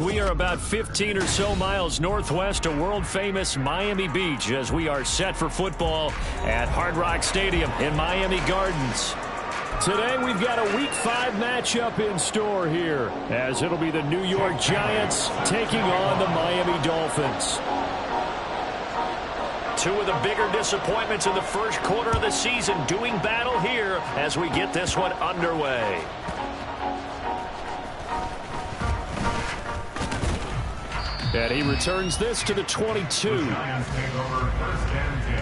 We are about 15 or so miles northwest of world-famous Miami Beach as we are set for football at Hard Rock Stadium in Miami Gardens. Today we've got a Week 5 matchup in store here, as it'll be the New York Giants taking on the Miami Dolphins. Two of the bigger disappointments in the first quarter of the season doing battle here as we get this one underway. And he returns this to the 22. Giants take over first and 10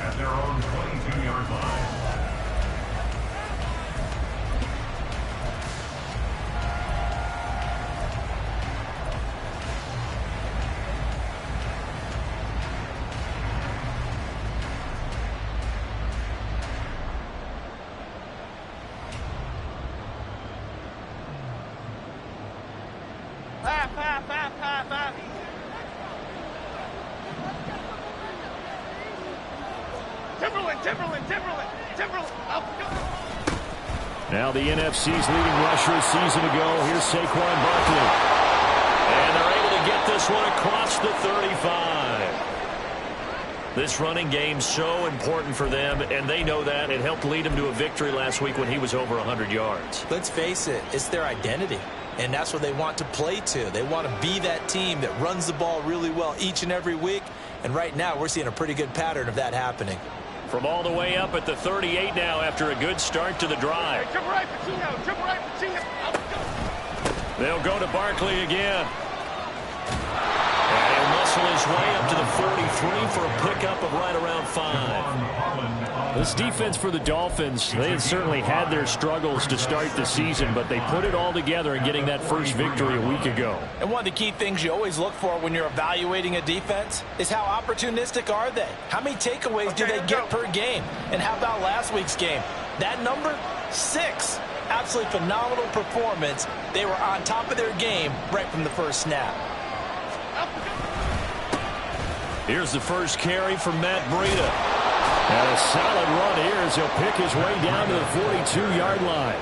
at their own 22-yard line. Now the NFC's leading rusher a season ago. Here's Saquon Barkley. And they're able to get this one across the 35. This running game's so important for them, and they know that. It helped lead them to a victory last week when he was over 100 yards. Let's face it, it's their identity. And that's what they want to play to. They want to be that team that runs the ball really well each and every week. And right now, we're seeing a pretty good pattern of that happening. From all the way up at the 38 now after a good start to the drive. They'll go to Barkley again. And he'll muscle his way up to the 43 for a pickup of right around 5. This defense for the Dolphins, they had certainly had their struggles to start the season, but they put it all together in getting that first victory a week ago. And one of the key things you always look for when you're evaluating a defense is how opportunistic are they? How many takeaways do they get per game? And how about last week's game? That number, 6. Absolutely phenomenal performance. They were on top of their game right from the first snap. Here's the first carry from Matt Breida. And a solid run here as he'll pick his way down to the 42-yard line.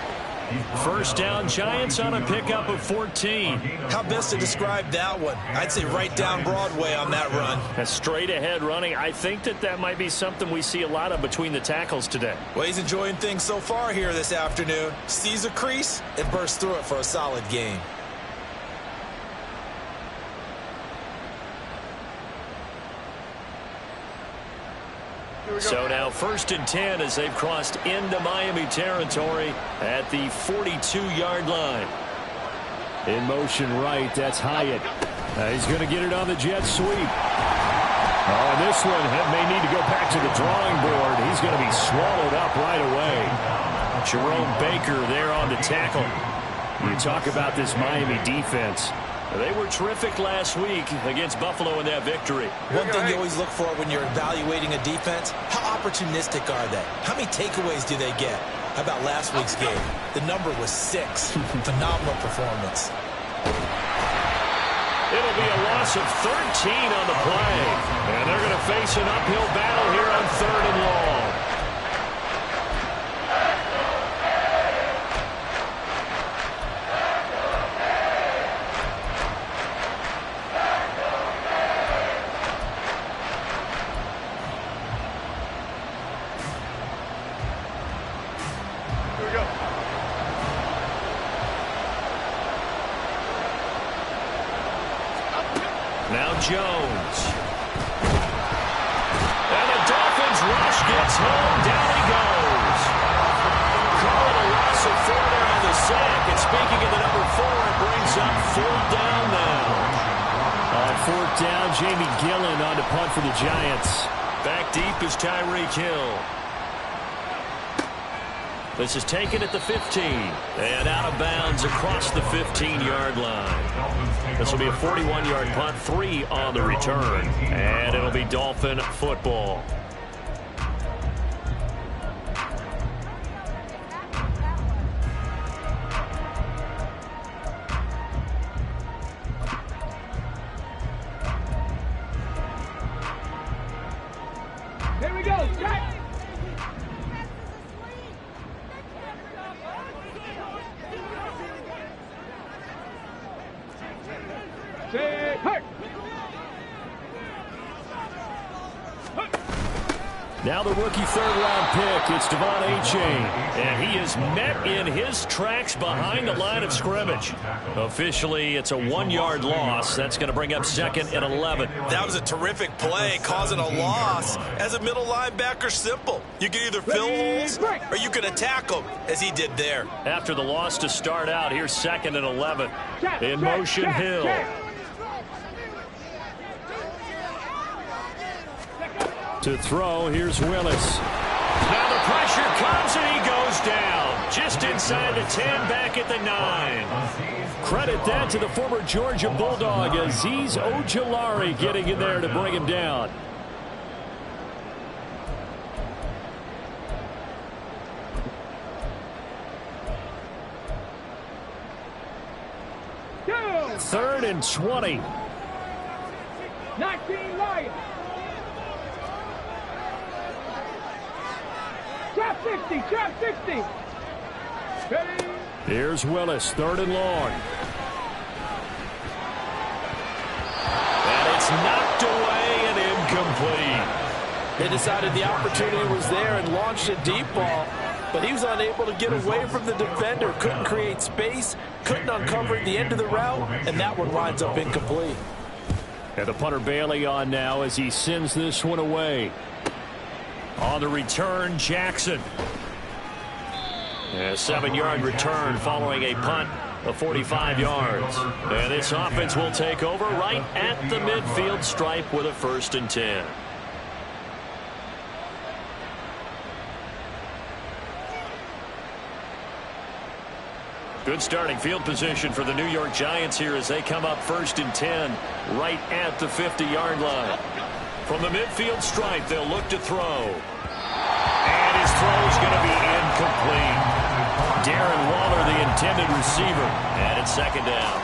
First down, Giants on a pickup of 14. How best to describe that one? I'd say right down Broadway on that run. A straight-ahead running. I think that might be something we see a lot of between the tackles today. Well, he's enjoying things so far here this afternoon. Sees a crease and bursts through it for a solid gain. So now first and 10 as they've crossed into Miami territory at the 42-yard line. In motion right, that's Hyatt. He's going to get it on the jet sweep. Oh, this one may need to go back to the drawing board. He's going to be swallowed up right away. Jerome Baker there on the tackle. You talk about this Miami defense. They were terrific last week against Buffalo in that victory. One thing you always look for when you're evaluating a defense, how opportunistic are they? How many takeaways do they get? How about last week's game? The number was 6. Phenomenal performance. It'll be a loss of 13 on the play. And they're going to face an uphill battle here on 3rd and long. Now Jones. And the Dolphins rush gets home. Down he goes. Call it a loss of 4 there on the sack. And speaking of the number 4, it brings up 4th down now. On 4th down, Jamie Gillen on to punt for the Giants. Back deep is Tyreek Hill. This is taken at the 15 and out of bounds across the 15-yard line. This will be a 41-yard punt, 3 on the return, and it'll be Dolphin football. Here we go, Jack! Set, hurt. Now the rookie third-round pick, it's Devon Achane, and he is met in his tracks behind the line of scrimmage. Officially, it's a 1-yard loss. That's going to bring up second and 11. That was a terrific play, causing a loss. As a middle linebacker, simple. You can either fill holes or you can attack them, as he did there. After the loss to start out, here's second and 11. In motion, Hill. To throw, here's Willis. Now the pressure comes and he goes down. Just inside the 10, back at the 9. Credit that to the former Georgia Bulldog, Azeez Ojulari, getting in there to bring him down. Third and 20. 19 Lions. Trap 60, trap 60. Ready? Here's Willis, third and long. And it's knocked away and incomplete. They decided the opportunity was there and launched a deep ball, but he was unable to get away from the defender, couldn't create space, couldn't uncover the end of the route, and that one winds up incomplete. And the punter Bailey on now as he sends this one away. On the return, Jackson. A 7-yard return following a punt of 45 yards. And this offense will take over right at the midfield stripe with a 1st and 10. Good starting field position for the New York Giants here as they come up 1st and 10 right at the 50-yard line. From the midfield stripe, they'll look to throw. And his throw is going to be incomplete. Darren Waller, the intended receiver, and it's 2nd down.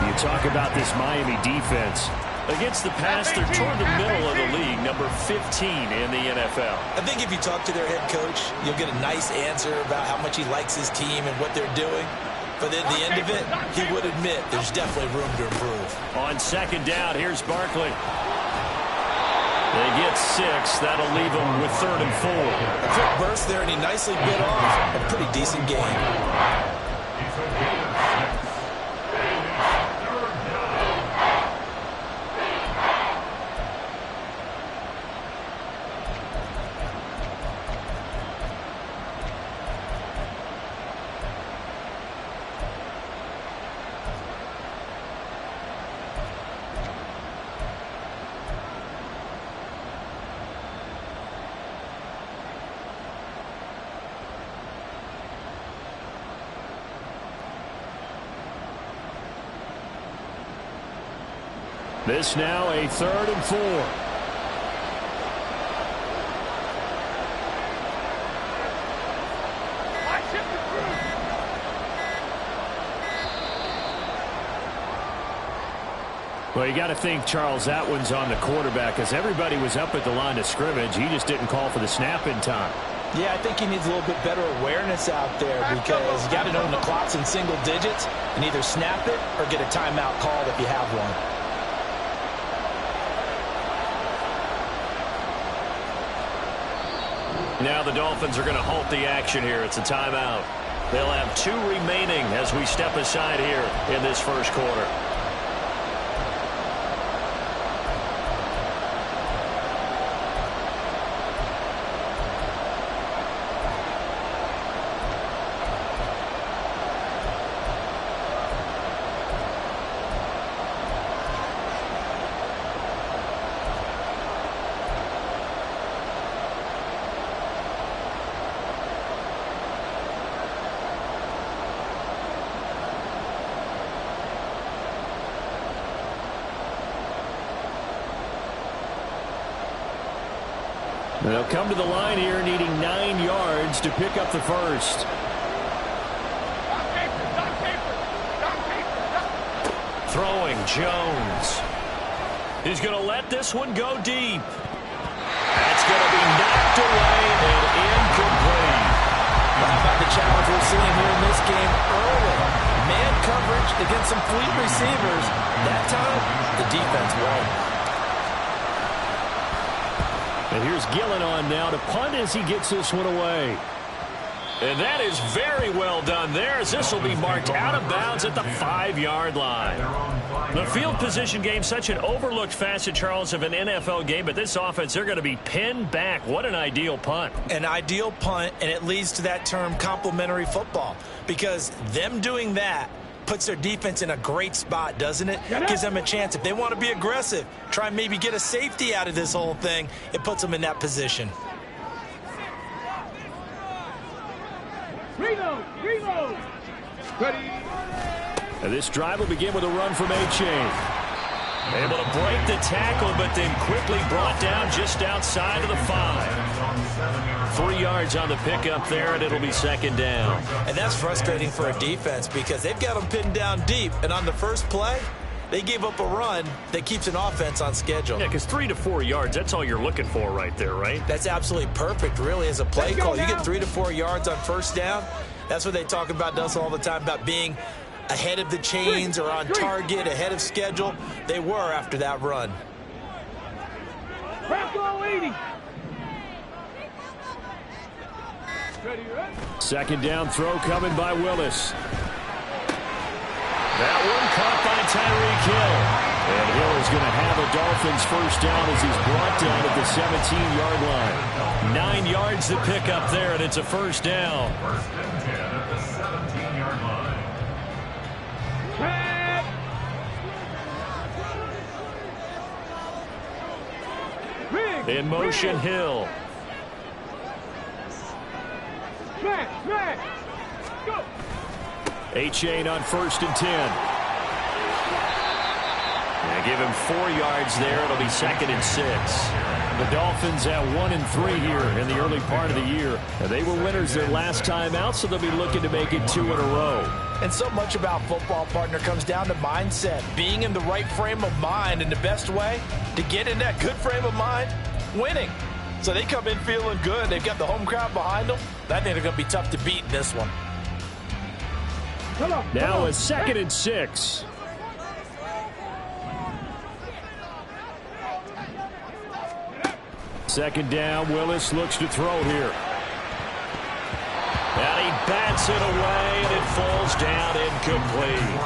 You talk about this Miami defense. Against the pass, they're toward the middle of the league, number 15 in the NFL. I think if you talk to their head coach, you'll get a nice answer about how much he likes his team and what they're doing. But at the end of it, he would admit there's definitely room to improve. On 2nd down, here's Barkley. They get 6. That'll leave them with 3rd and 4. A quick burst there, and he nicely bit off a pretty decent game. This now a 3rd and 4. Well, you got to think, Charles, that one's on the quarterback because everybody was up at the line of scrimmage. He just didn't call for the snap in time. Yeah, I think he needs a little bit better awareness out there because you got to know when the clock's in single digits and either snap it or get a timeout called if you have one. Now the Dolphins are going to halt the action here. It's a timeout. They'll have 2 remaining as we step aside here in this 1st quarter. They'll come to the line here needing 9 yards to pick up the 1st. Throwing Jones. He's going to let this one go deep. That's going to be knocked away and incomplete. How about the challenge we're seeing here in this game early? Man coverage against some fleet receivers. That time, the defense won. And here's Gillen on now to punt as he gets this one away. And that is very well done there, as this will be marked out of bounds at the 5-yard line. The field position game, such an overlooked facet, Charles, of an NFL game, but this offense, they're going to be pinned back. What an ideal punt. An ideal punt, and it leads to that term complementary football, because them doing that puts their defense in a great spot, doesn't it? Gives them a chance. If they want to be aggressive, try and maybe get a safety out of this whole thing, it puts them in that position. Reload. Ready. And this drive will begin with a run from A-Chain. Able to break the tackle, but then quickly brought down just outside of the 5. 3 yards on the pickup there, and it'll be second down. And that's frustrating for a defense because they've got them pinned down deep, and on the first play, they gave up a run that keeps an offense on schedule. Yeah, because 3 to 4 yards, that's all you're looking for right there, right? That's absolutely perfect, really, as a play call. You get 3 to 4 yards on first down. That's what they talk about us all the time, about being ahead of the chains or on target, ahead of schedule. They were after that run. Bronco 80. Second down throw coming by Willis. That one caught by Tyreek Hill. And Hill is going to have a Dolphins first down as he's brought down at the 17-yard line. 9 yards to pick up there, and it's a first down. First and 10 at the 17-yard line. In motion, Hill. Smash. Go. A-Chain on first and 10. Yeah, give him 4 yards there. It'll be second and 6. The Dolphins at 1-3 here in the early part of the year. They were winners their last time out, so they'll be looking to make it 2 in a row. And so much about football, partner, comes down to mindset. Being in the right frame of mind, and the best way to get in that good frame of mind, winning. So they come in feeling good. They've got the home crowd behind them. I think they're going to be tough to beat in this one. Now a second and 6. Second down, Willis looks to throw here. And he bats it away, and it falls down incomplete.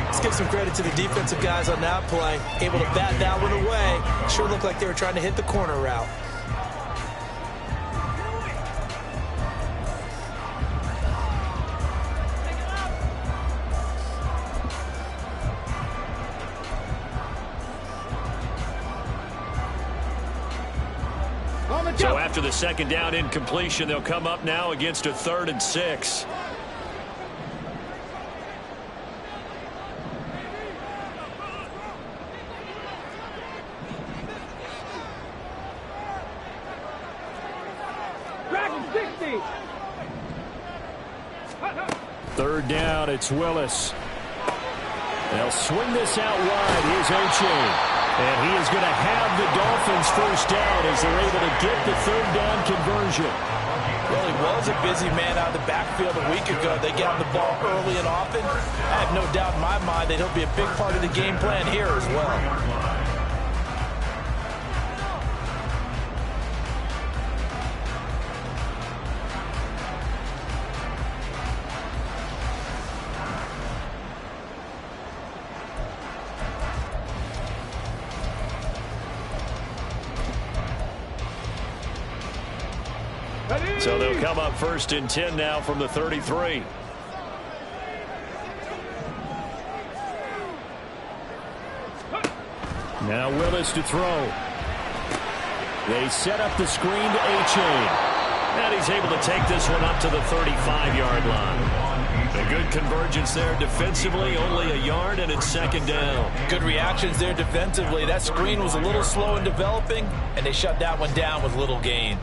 Let's give some credit to the defensive guys on that play. Able to bat that one away. Sure looked like they were trying to hit the corner route. So after the second down incompletion, they'll come up now against a 3rd and 6. Third down, it's Willis. They'll swing this out wide. Here's A-Chain. And he is going to have the Dolphins first down as they're able to get the 3rd down conversion. Well, he was a busy man out of the backfield a week ago. They got the ball early and often. I have no doubt in my mind that he'll be a big part of the game plan here as well. So they'll come up first and 10 now from the 33. Now Willis to throw. They set up the screen to A-Chain. And he's able to take this one up to the 35-yard line. A good convergence there defensively, only a yard, and it's second down. Good reactions there defensively. That screen was a little slow in developing, and they shut that one down with little gain.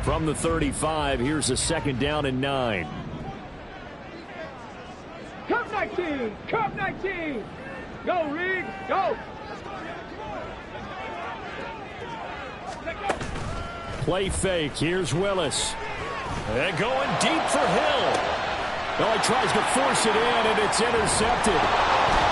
From the 35, here's a 2nd down and 9. Cup 19. Cup 19. Go, Reed. Go. Play fake. Here's Willis. And going deep for Hill. Oh, he tries to force it in, and it's intercepted.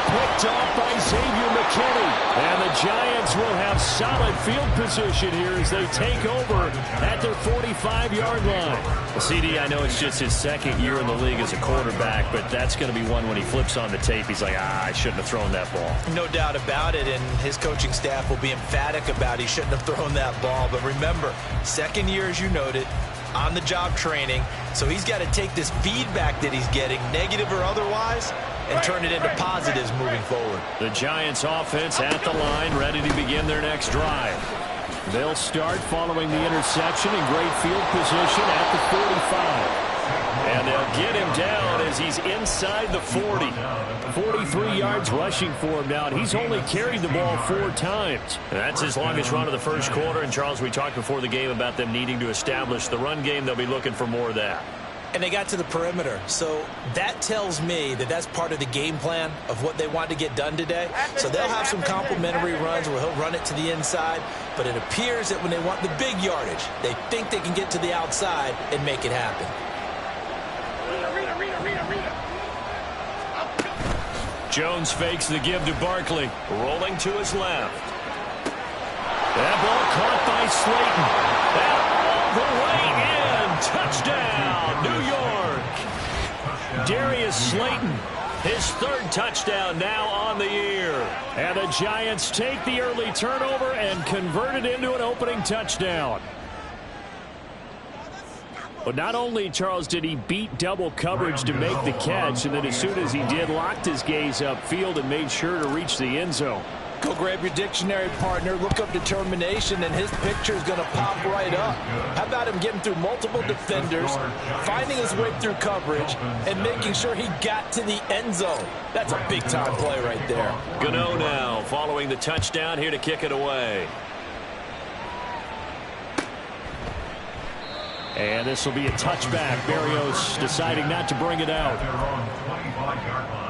Picked off by Xavier McKinney. And the Giants will have solid field position here as they take over at their 45-yard line. Well, CD, I know it's just his 2nd year in the league as a quarterback, but that's going to be one when he flips on the tape. He's like, I shouldn't have thrown that ball. No doubt about it, and his coaching staff will be emphatic about he shouldn't have thrown that ball. But remember, 2nd year, as you noted, on-the-job training, so he's got to take this feedback that he's getting, negative or otherwise, and turn it into positives moving forward. The Giants offense at the line, ready to begin their next drive. They'll start following the interception in great field position at the 45. And they'll get him down as he's inside the 40. 43 yards rushing for him now, and he's only carried the ball 4 times. And that's his longest run of the first quarter. And, Charles, we talked before the game about them needing to establish the run game. They'll be looking for more of that. And they got to the perimeter, so that tells me that that's part of the game plan of what they want to get done today. So they'll have some complimentary runs where he'll run it to the inside, but it appears that when they want the big yardage, they think they can get to the outside and make it happen. Jones fakes the give to Barkley, rolling to his left. That ball caught by Slayton. That all the way in. Touchdown, New York. Darius Slayton, his 3rd touchdown now on the year. And the Giants take the early turnover and convert it into an opening touchdown. But not only, Charles, did he beat double coverage to make the catch, and then as soon as he did, locked his gaze upfield and made sure to reach the end zone. Go grab your dictionary, partner, look up determination, and his picture is going to pop right up. How about him getting through multiple defenders, finding his way through coverage, and making sure he got to the end zone? That's a big-time play right there. Gano now following the touchdown here to kick it away. And this will be a touchback. Barrios deciding not to bring it out. Their own 25-yard line.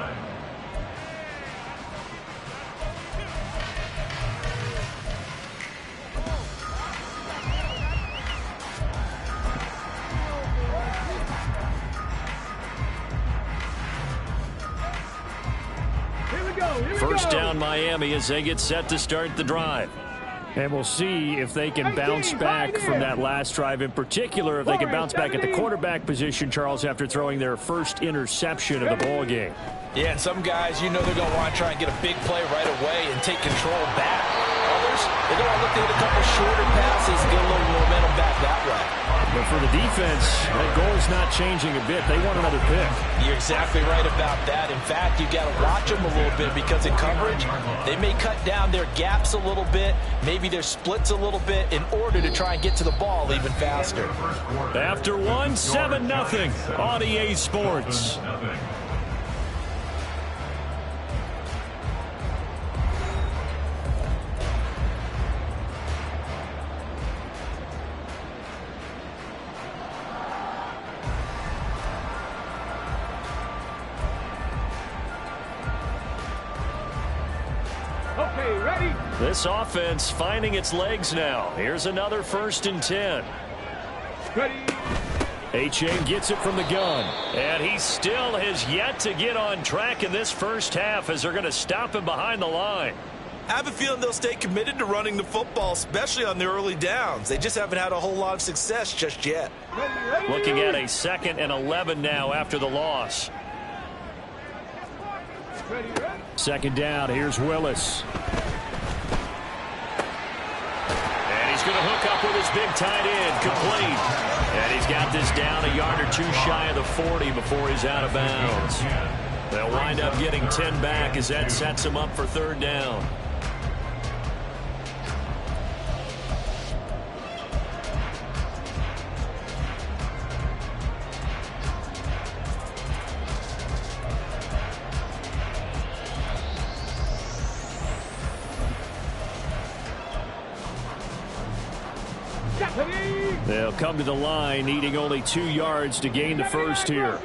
First down Miami as they get set to start the drive. And we'll see if they can bounce back from that last drive. In particular, if they can bounce back at the quarterback position, Charles, after throwing their first interception of the ball game. Yeah, and some guys, you know they're going to want to try and get a big play right away and take control back. Others, they're going to look to hit a couple shorter passes and get a little momentum back that way. But for the defense, that goal is not changing a bit. They want another pick. You're exactly right about that. In fact, you've got to watch them a little bit because in coverage, they may cut down their gaps a little bit, maybe their splits a little bit in order to try and get to the ball even faster. After 7-0 on EA Sports. Okay, ready? This offense finding its legs now. Here's another 1st and 10. Ready? Achane gets it from the gun. And he still has yet to get on track in this first half as they're going to stop him behind the line. I have a feeling they'll stay committed to running the football, especially on their early downs. They just haven't had a whole lot of success just yet. Ready? Looking at a 2nd and 11 now after the loss. Ready? 2nd down. Here's Willis. And he's going to hook up with his big tight end. Complete. And he's got this down a yard or 2 shy of the 40 before he's out of bounds. They'll wind up getting 10 back as that sets him up for 3rd down. They'll come to the line, needing only 2 yards to gain the first here.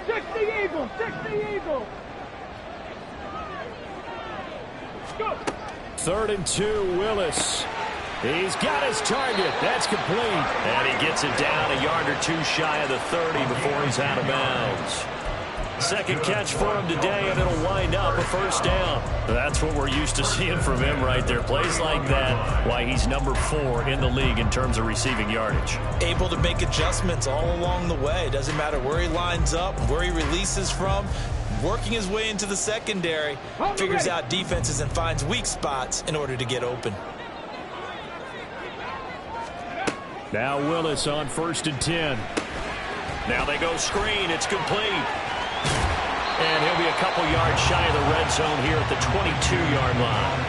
60 Eagles, 60 Eagles. Go. 3rd and 2, Willis. He's got his target. That's complete. And he gets it down a yard or 2 shy of the 30 before he's out of bounds. Second catch for him today, and it'll wind up a first down. That's what we're used to seeing from him right there. Plays like that, why he's number 4 in the league in terms of receiving yardage. Able to make adjustments all along the way. Doesn't matter where he lines up, where he releases from. Working his way into the secondary, figures out defenses and finds weak spots in order to get open. Now Willis on 1st and 10. Now they go screen. It's complete. And he'll be a couple yards shy of the red zone here at the 22-yard line.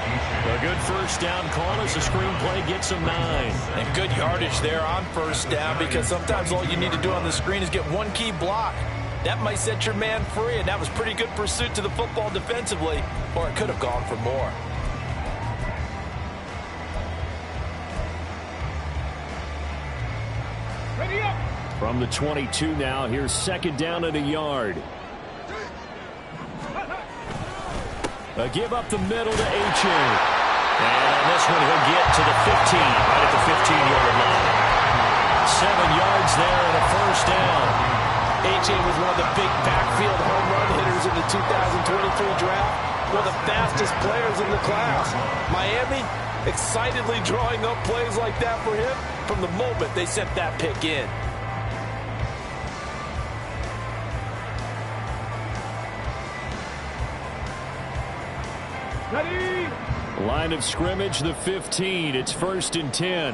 A good first down call as the screen play gets him 9. And good yardage there on first down, because sometimes all you need to do on the screen is get one key block. That might set your man free, and that was pretty good pursuit to the football defensively, or it could have gone for more. Ready up. From the 22 now, here's 2nd down and a yard. A give up the middle to H.A. And on this one, he'll get to the 15, right at the 15-yard line. 7 yards there and a first down. H.A. was one of the big backfield home run hitters in the 2023 draft. One of the fastest players in the class. Miami excitedly drawing up plays like that for him from the moment they sent that pick in. Ready. Line of scrimmage, the 15. It's 1st and 10.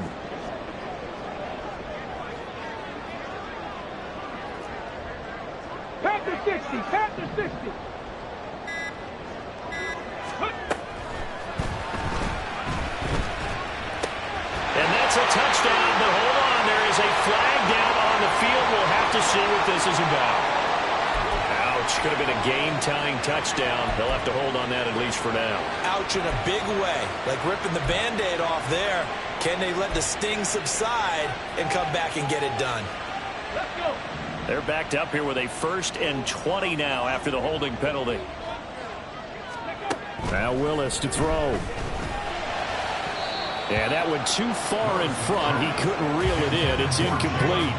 Panther 60, Panther 60. And that's a touchdown, but hold on. There is a flag down on the field. We'll have to see what this is about. Ouch. Could have been a game-tying touchdown. They'll have to hold on that at least for now. Ouch in a big way. Like ripping the Band-Aid off there. Can they let the sting subside and come back and get it done? Let's go. They're backed up here with a 1st and 20 now after the holding penalty. Now Willis to throw. And that went too far in front. He couldn't reel it in. It's incomplete.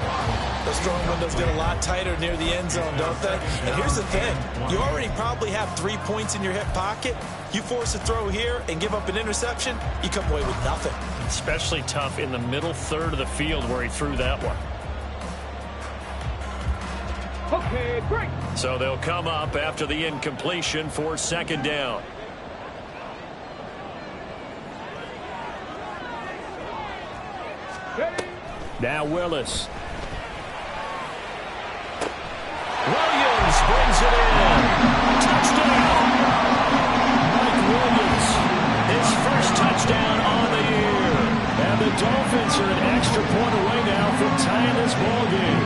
Those throwing windows get a lot tighter near the end zone, don't they? And here's the thing. You already probably have 3 points in your hip pocket. You force a throw here and give up an interception, you come away with nothing. Especially tough in the middle third of the field where he threw that one. Okay, great. So they'll come up after the incompletion for 2nd down. Ready. Now Willis. Williams brings it in. Touchdown. Mike Williams, his first touchdown on the year. And the Dolphins are an extra point away now from tying this ball game.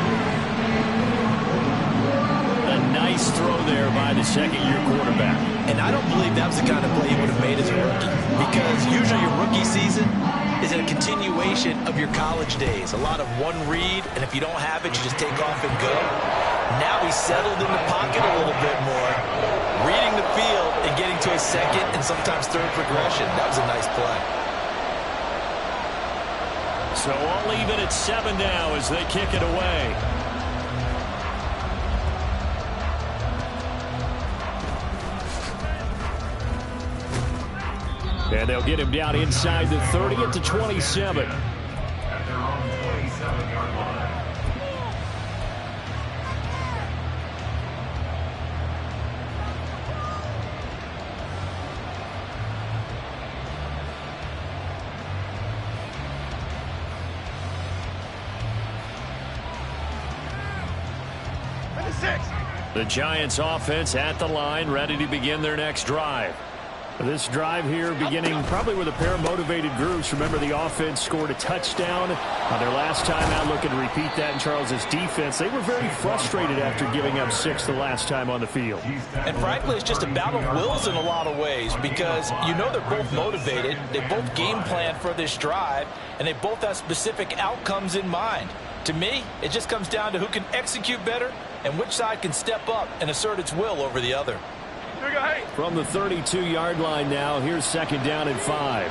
A nice throw there by the 2nd-year quarterback. And I don't believe that was the kind of play he would have made as a rookie. Because usually your rookie season is a continuation of your college days. A lot of one read, and if you don't have it, you just take off and go. Now he's settled in the pocket a little bit more, reading the field and getting to a 2nd and sometimes 3rd progression. That was a nice play. So all even at 7 now as they kick it away. And they'll get him down inside the 30 at the 27. At their own 27-yard line. The Giants offense at the line, ready to begin their next drive. This drive here beginning probably with a pair of motivated groups. Remember, the offense scored a touchdown on their last time out. Looking to repeat that in Charles's defense. They were very frustrated after giving up 6 the last time on the field. And frankly, it's just a battle of wills in a lot of ways because you know they're both motivated. They both game plan for this drive, and they both have specific outcomes in mind. To me, it just comes down to who can execute better and which side can step up and assert its will over the other. From the 32-yard line now, here's 2nd down and 5.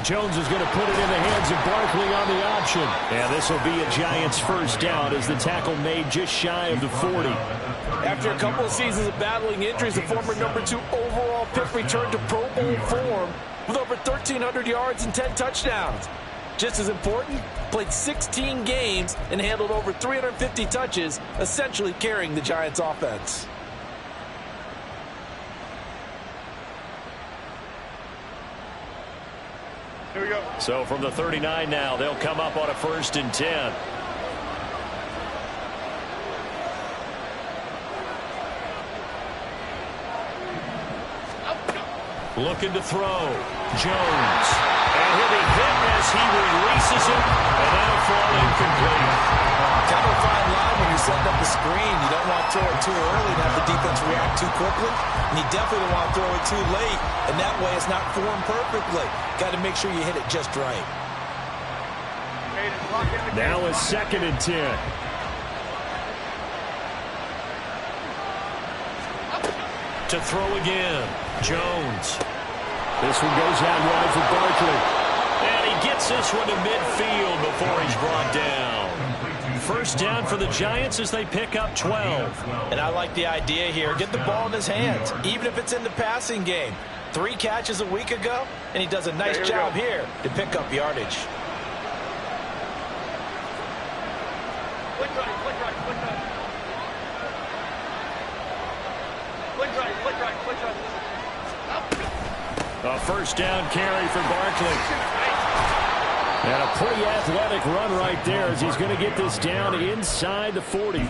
Jones is going to put it in the hands of Barkley on the option. And this will be a Giants first down as the tackle made just shy of the 40. After a couple of seasons of battling injuries, the former #2 overall pick returned to Pro Bowl form with over 1,300 yards and 10 touchdowns. Just as important, played 16 games and handled over 350 touches, essentially carrying the Giants offense. Here we go. So from the 39 now, they'll come up on a 1st and 10. Looking to throw. Jones. And he'll be hit as he releases it. And that'll fall incomplete. Kind of a fine line when you're setting up the screen. You don't want to throw it too early and have the defense react too quickly. And you definitely don't want to throw it too late. And that way it's not formed perfectly. Got to make sure you hit it just right. Now a 2nd and 10. To throw again. Jones. This one goes out wide for Barkley. And he gets this one to midfield before he's brought down. 1st down for the Giants as they pick up 12. And I like the idea here. Get the ball in his hands, even if it's in the passing game. 3 catches a week ago, and he does a nice job here to pick up yardage. Flick right, flick right, flick right. Flick right, flick right, flick right. A 1st down carry for Barkley. And a pretty athletic run right there as he's going to get this down inside the 40.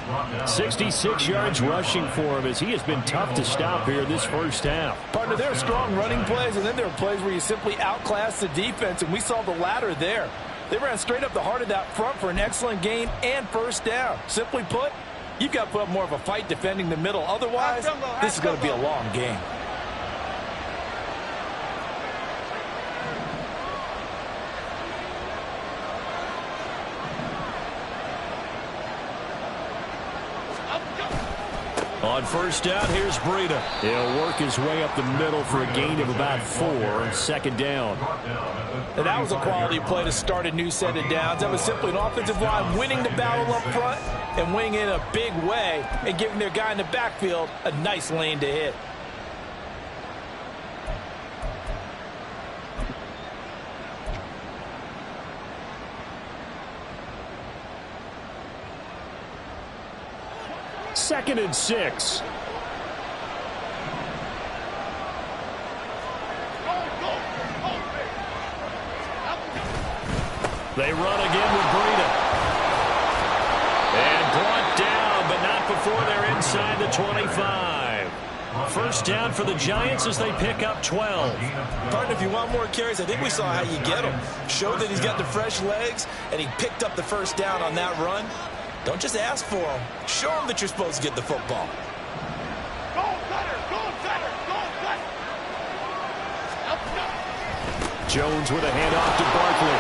66 yards rushing for him as he has been tough to stop here this 1st half. Partner, there are strong running plays, and then there are plays where you simply outclass the defense, and we saw the latter there. They ran straight up the heart of that front for an excellent gain and 1st down. Simply put, you've got to put up more of a fight defending the middle. Otherwise, this is going to be a long game. On 1st down, here's Breida. He'll work his way up the middle for a gain of about 4. 2nd down. And that was a quality play to start a new set of downs. That was simply an offensive line winning the battle up front and winning in a big way and giving their guy in the backfield a nice lane to hit. Second and 6. They run again with Breida. And brought down, but not before they're inside the 25. 1st down for the Giants as they pick up 12. Partner, if you want more carries, I think we saw how you get him. Showed that he's got the fresh legs, and he picked up the 1st down on that run. Don't just ask for him. Show him that you're supposed to get the football. Go, cutter, go, cutter, go, cutter. Jones with a handoff to Barkley.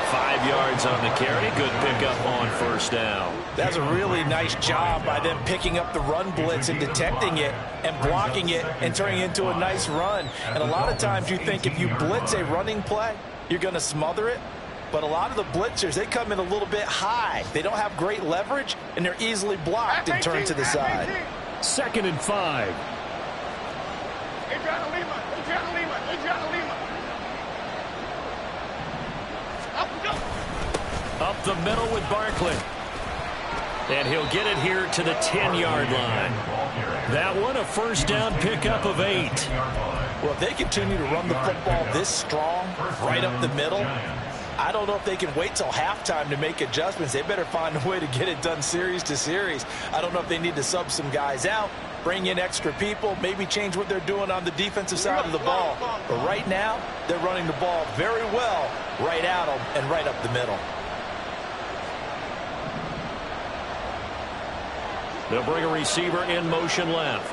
5 yards on the carry. Good pickup on 1st down. That's a really nice job by them picking up the run blitz and detecting it and blocking it and turning it into a nice run. And a lot of times you think if you blitz a running play, you're going to smother it. But a lot of the blitzers, they come in a little bit high. They don't have great leverage, and they're easily blocked and turned to the side. 2nd and 5. Adriana Lima, Adriana Lima, Adriana Lima. Up the middle with Barkley. And he'll get it here to the 10-yard line. That one a 1st down pickup of 8. Well, if they continue to run the football this strong, right up the middle, I don't know if they can wait till halftime to make adjustments. They better find a way to get it done series to series. I don't know if they need to sub some guys out, bring in extra people, maybe change what they're doing on the defensive side of the ball. But right now, they're running the ball very well right at them and right up the middle. They'll bring a receiver in motion left.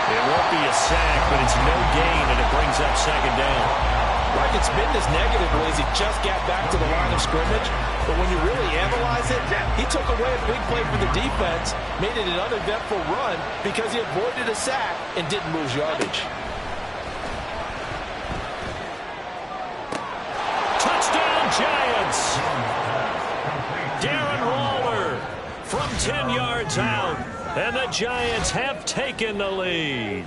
It won't be a sack, but it's no gain, and it brings up second down. Right, it's been this negative as he just got back to the line of scrimmage. But when you really analyze it, he took away a big play for the defense, made it an uneventful run because he avoided a sack and didn't lose yardage. Touchdown, Giants! Darren Waller from 10 yards out, and the Giants have taken the lead.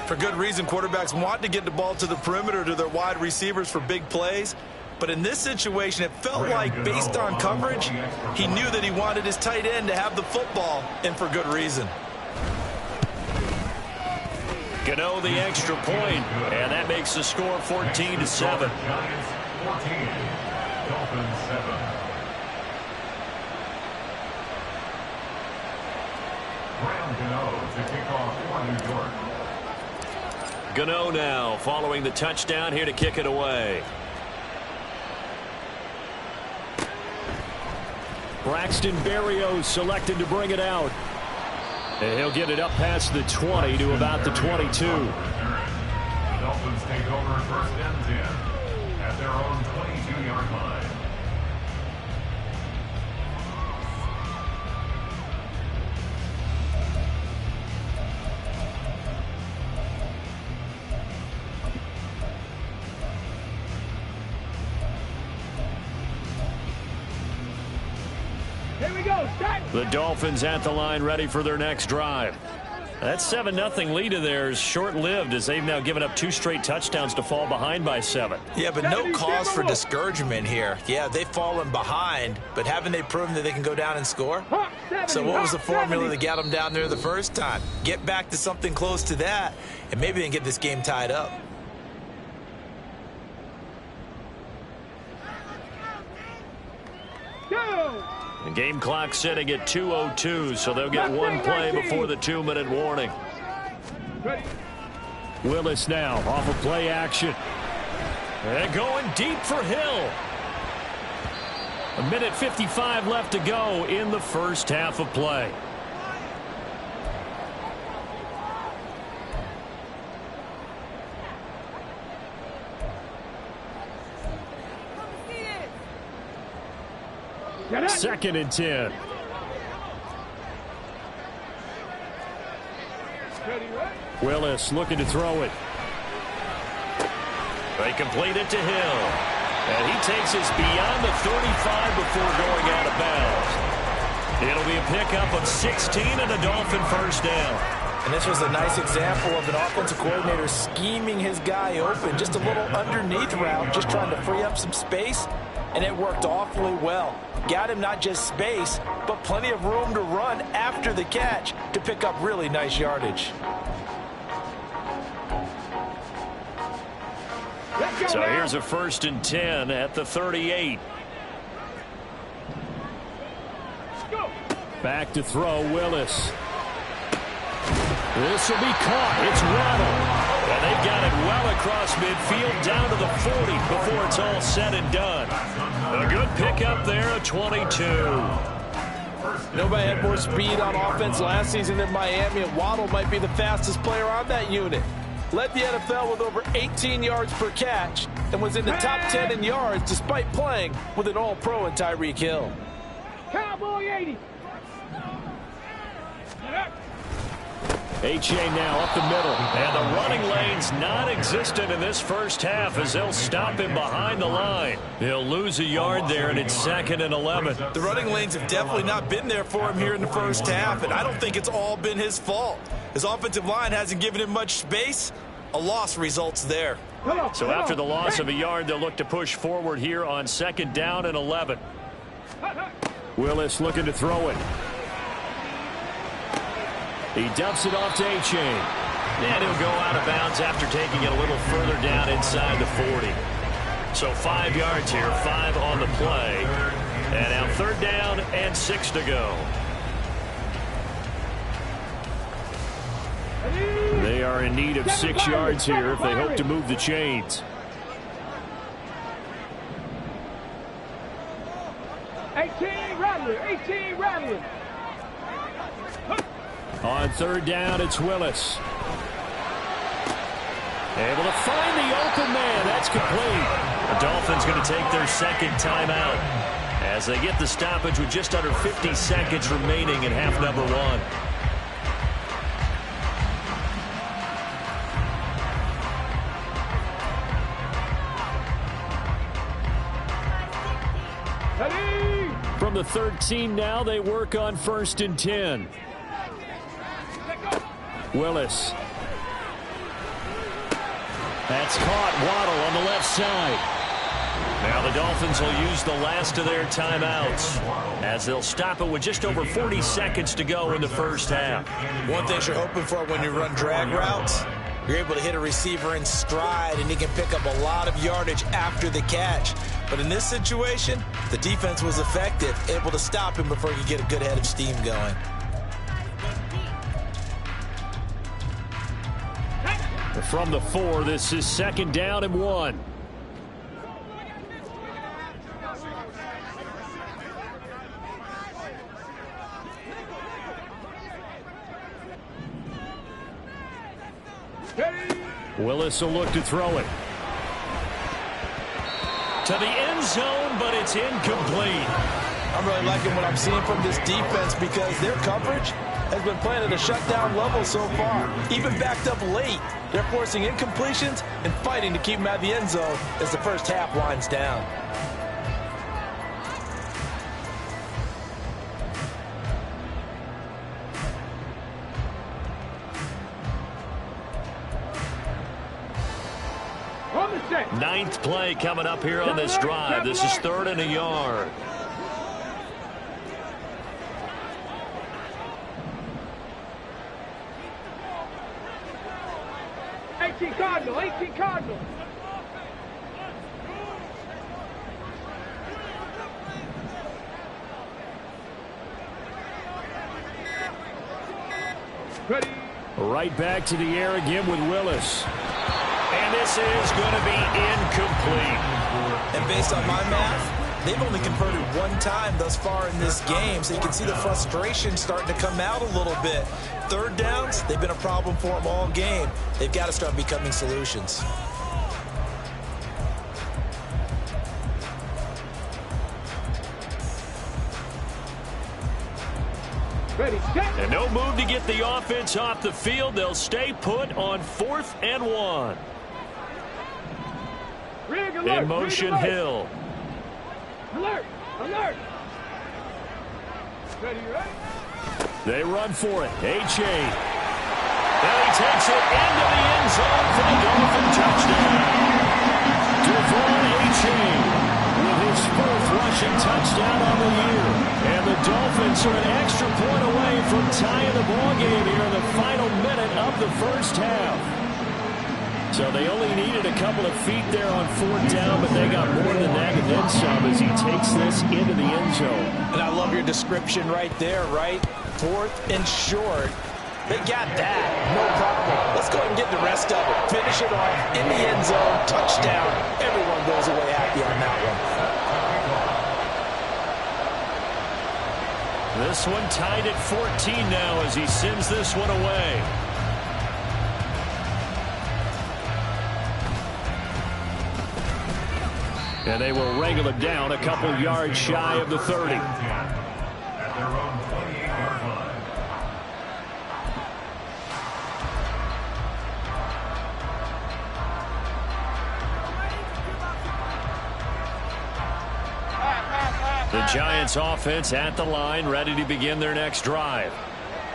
For good reason, quarterbacks want to get the ball to the perimeter to their wide receivers for big plays. But in this situation, it felt like, based on coverage, he knew that he wanted his tight end to have the football, and for good reason. Gano the extra point, and that makes the score 14-7. Giants 14, Dolphins 7. Graham Gano to kick off for New York. Gano now following the touchdown here to kick it away. Braxton Berrios selected to bring it out. And he'll get it up past the 20 to about the 22. Dolphins take over first and 10 at their own 22-yard line. Here we go. Start. The Dolphins at the line ready for their next drive. That 7-0 lead of theirs short-lived as they've now given up 2 straight touchdowns to fall behind by 7. Yeah, but no cause for discouragement here. Yeah, they've fallen behind, but haven't they proven that they can go down and score? So what was the formula that got them down there the first time? Get back to something close to that, and maybe they can get this game tied up. The game clock setting at 2:02, so they'll get one play before the 2-minute warning. Willis now off of play action. And going deep for Hill. 1:55 left to go in the first half of play. Second and 10. Willis looking to throw it. They complete it to Hill. And he takes us beyond the 35 before going out of bounds. It'll be a pickup of 16 and a Dolphin first down. And this was a nice example of an offensive coordinator scheming his guy open. Just a little underneath route, just trying to free up some space. And it worked awfully well. Got him not just space, but plenty of room to run after the catch to pick up really nice yardage. So here's a first and 10 at the 38. Back to throw, Willis. This will be caught. It's Waddle. And they've got it well across midfield down to the 40 before it's all said and done. A good pickup there, a 22. Nobody had more speed on offense last season than Miami, and Waddle might be the fastest player on that unit. Led the NFL with over 18 yards per catch and was in the top 10 in yards despite playing with an all-pro in Tyreek Hill. Cowboy 80. H.A. now up the middle. And the running lane's non-existent in this first half as they'll stop him behind the line. He'll lose a yard there, and it's 2nd and 11. The running lanes have definitely not been there for him here in the first half, and I don't think it's all been his fault. His offensive line hasn't given him much space. A loss results there. So after the loss of a yard, they'll look to push forward here on 2nd down and 11. Willis looking to throw it. He dumps it off to A-Chain. And he'll go out of bounds after taking it a little further down inside the 40. So 5 yards here, 5 on the play. And now 3rd down and 6 to go. They are in need of 6 yards here if they hope to move the chains. 18 rattling. On 3rd down, it's Willis. Able to find the open man. That's complete. The Dolphins going to take their 2nd timeout as they get the stoppage with just under 50 seconds remaining in half number 1. From the 13 now, they work on 1st and 10. Willis. That's caught. Waddle on the left side. Now the Dolphins will use the last of their timeouts as they'll stop it with just over 40 seconds to go in the first half. One thing you're hoping for when you run drag routes, you're able to hit a receiver in stride and he can pick up a lot of yardage after the catch. But in this situation, the defense was effective, able to stop him before he could get a good head of steam going. From the 4, this is 2nd down and 1. Willis will look to throw it. To the end zone, but it's incomplete. I'm really liking what I'm seeing from this defense because their coverage has been playing at a shutdown level so far. Even backed up late, they're forcing incompletions and fighting to keep them out of the end zone as the first half winds down. Ninth play coming up here on this drive. This is 3rd and a yard. Cardinal. Ready. Right back to the air again with Willis. And this is going to be incomplete. And based on my math, they've only converted 1 time thus far in this game, so you can see the frustration starting to come out a little bit. 3rd downs, they've been a problem for them all game. They've got to start becoming solutions. Ready, set. And no move to get the offense off the field. They'll stay put on 4th and 1. Rig alert, in motion, rig alert. Hill. Alert! Ready? They run for it. H.A. And he takes it into the end zone for the Dolphin touchdown. Devon H.A. with his 4th rushing touchdown on the year. And the Dolphins are an extra point away from tying the ball game here in the final minute of the first half. So they only needed a couple of feet there on 4th down, but they got more than that and then some as he takes this into the end zone. And I love your description right there, right? 4th and short. They got that. No problem. Let's go ahead and get the rest of it. Finish it off in the end zone. Touchdown. Everyone goes away happy on that one. This one tied at 14 now as he sends this one away. And they will wrangle it down a couple yards shy of the 30. At their own 28-yard line. The Giants offense at the line, ready to begin their next drive.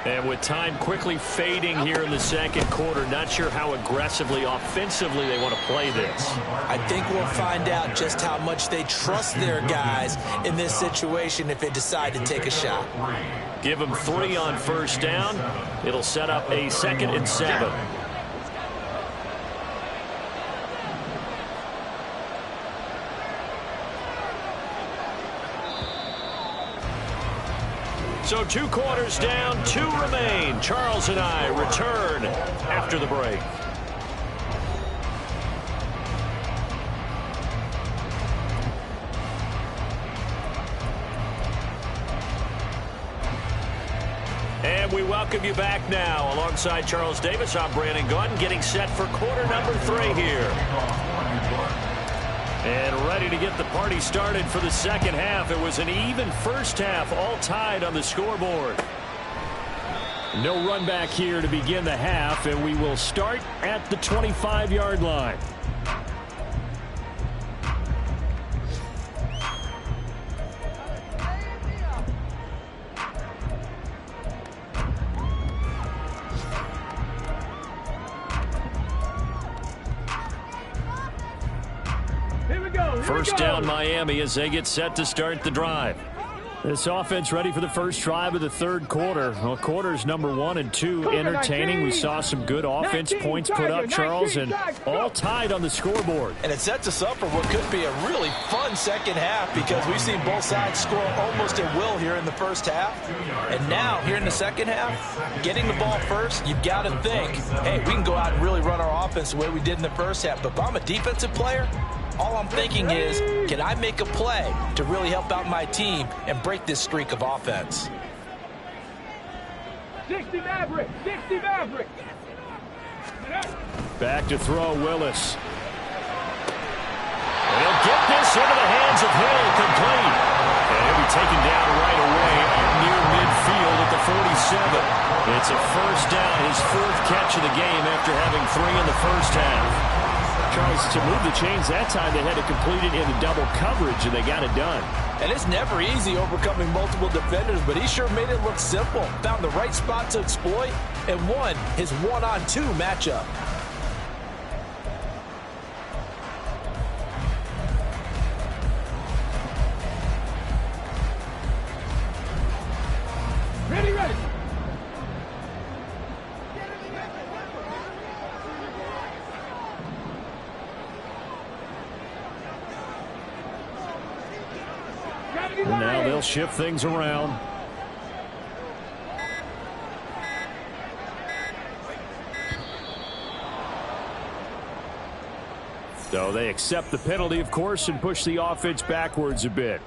And with time quickly fading here in the 2nd quarter, not sure how aggressively, offensively they want to play this. I think we'll find out just how much they trust their guys in this situation if they decide to take a shot. Give them 3 on 1st down. It'll set up a 2nd and 7. So 2 quarters down, 2 remain. Charles and I return after the break. And we welcome you back now. Alongside Charles Davis, I'm Brandon Gaudin, getting set for quarter number 3 here. And ready to get the party started for the second half. It was an even first half, all tied on the scoreboard. No run back here to begin the half, and we will start at the 25-yard line. First down Miami as they get set to start the drive. This offense ready for the first drive of the third quarter. Well, quarters number 1 and 2 entertaining. We saw some good offense points put up, Charles, and all tied on the scoreboard. And it sets us up for what could be a really fun second half because we've seen both sides score almost at will here in the first half. And now, here in the second half, getting the ball first, you've got to think, hey, we can go out and really run our offense the way we did in the first half. But if I'm a defensive player, all I'm thinking is, can I make a play to really help out my team and break this streak of offense? 60 Maverick! 60 Maverick! Back to throw, Willis. And he'll get this into the hands of Hill, complete. And he'll be taken down right away up near midfield at the 47. It's a first down, his 4th catch of the game after having 3 in the first half. Charles, to move the chains that time, they had to complete it in a double coverage, and they got it done. And it's never easy overcoming multiple defenders, but he sure made it look simple. Found the right spot to exploit and won his 1-on-2 matchup. Ready, ready! And now they'll shift things around. So they accept the penalty, of course, and push the offense backwards a bit.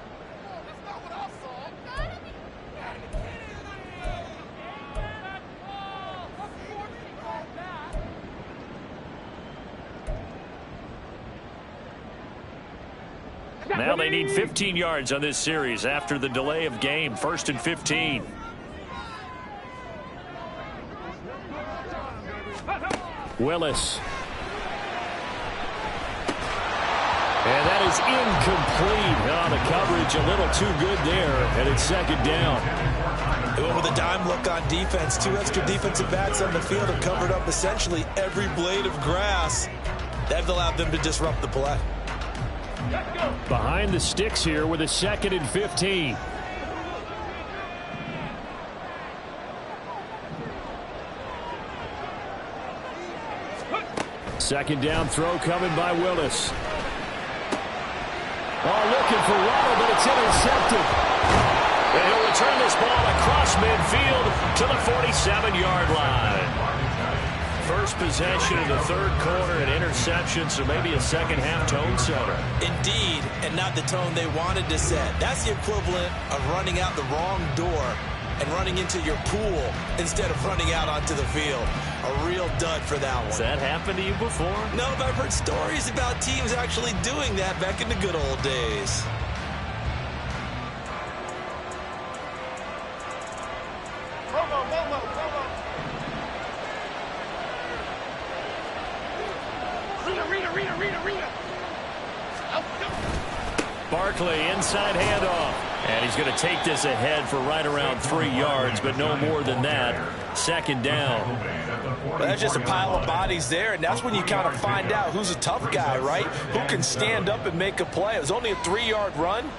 Now they need 15 yards on this series after the delay of game. 1st and 15. Willis. And that is incomplete. Oh, the coverage a little too good there, and it's second down. They went with a dime look on defense. 2 extra defensive backs on the field have covered up essentially every blade of grass. That allowed them to disrupt the play. Behind the sticks here with a 2nd and 15. Second down throw coming by Willis. Oh, looking for Waddle, but it's intercepted. And he'll return this ball across midfield to the 47-yard line. First possession of the third quarter, an interception, so maybe a second-half tone setter. Indeed, and not the tone they wanted to set. That's the equivalent of running out the wrong door and running into your pool instead of running out onto the field. A real dud for that one. Has that happened to you before? No, but I've heard stories about teams actually doing that back in the good old days. Barkley, inside handoff. And he's going to take this ahead for right around 3 yards, but no more than that. Second down. Well, that's just a pile of bodies there, and that's when you kind of find out who's a tough guy, right? Who can stand up and make a play. It was only a 3-yard run,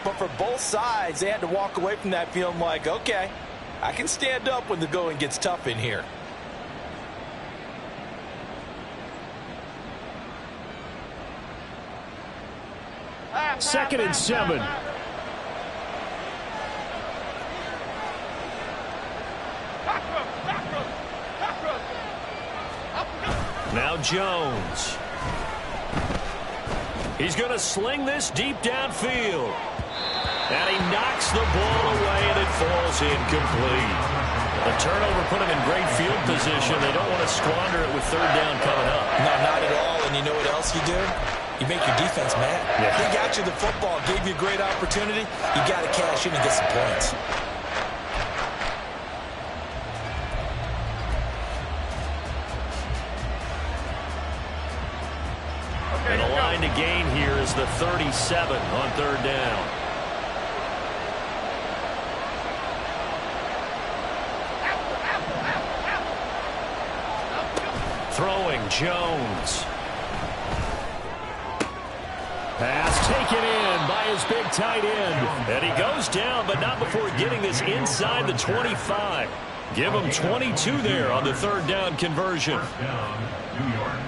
but for both sides, they had to walk away from that feeling like, okay, I can stand up when the going gets tough in here. Second and 7. Now Jones. He's going to sling this deep downfield. And he knocks the ball away, and it falls incomplete. The turnover put him in great field position. They don't want to squander it with third down coming up. No, not at all. And you know what else you do? You make your defense mad. Yeah. He got you the football, gave you a great opportunity. You got to cash in and get some points. And the line to gain here is the 37 on third down. Throwing Jones. Pass taken in by his big tight end. And he goes down, but not before getting this inside the 25. Give him 22 there on the third down conversion. First down, New York.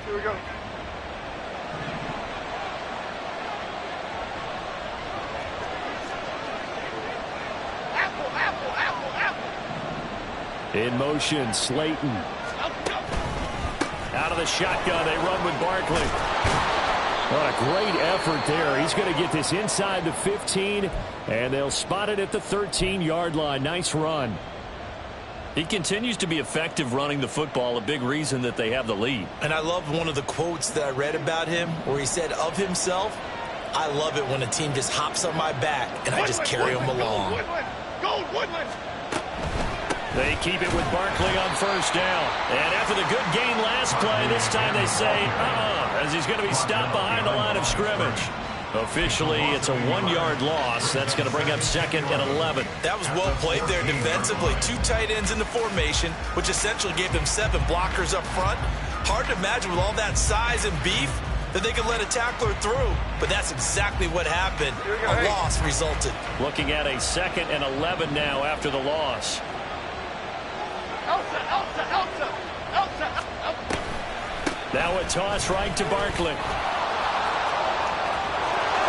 Here we go. In motion, Slayton. Out of the shotgun, they run with Barkley. What a great effort there. He's going to get this inside the 15, and they'll spot it at the 13-yard line. Nice run. He continues to be effective running the football, a big reason that they have the lead. And I love one of the quotes that I read about him where he said of himself, I love it when a team just hops on my back and I just carry them along. Go, Woodland! They keep it with Barkley on first down. And after the good gain last play, this time they say, as he's going to be stopped behind the line of scrimmage. Officially, it's a 1-yard loss. That's going to bring up second and 11. That was well played there defensively. 2 tight ends in the formation, which essentially gave them 7 blockers up front. Hard to imagine with all that size and beef that they could let a tackler through. But that's exactly what happened. A loss resulted. Looking at a second and 11 now after the loss. Now a toss right to Barkley.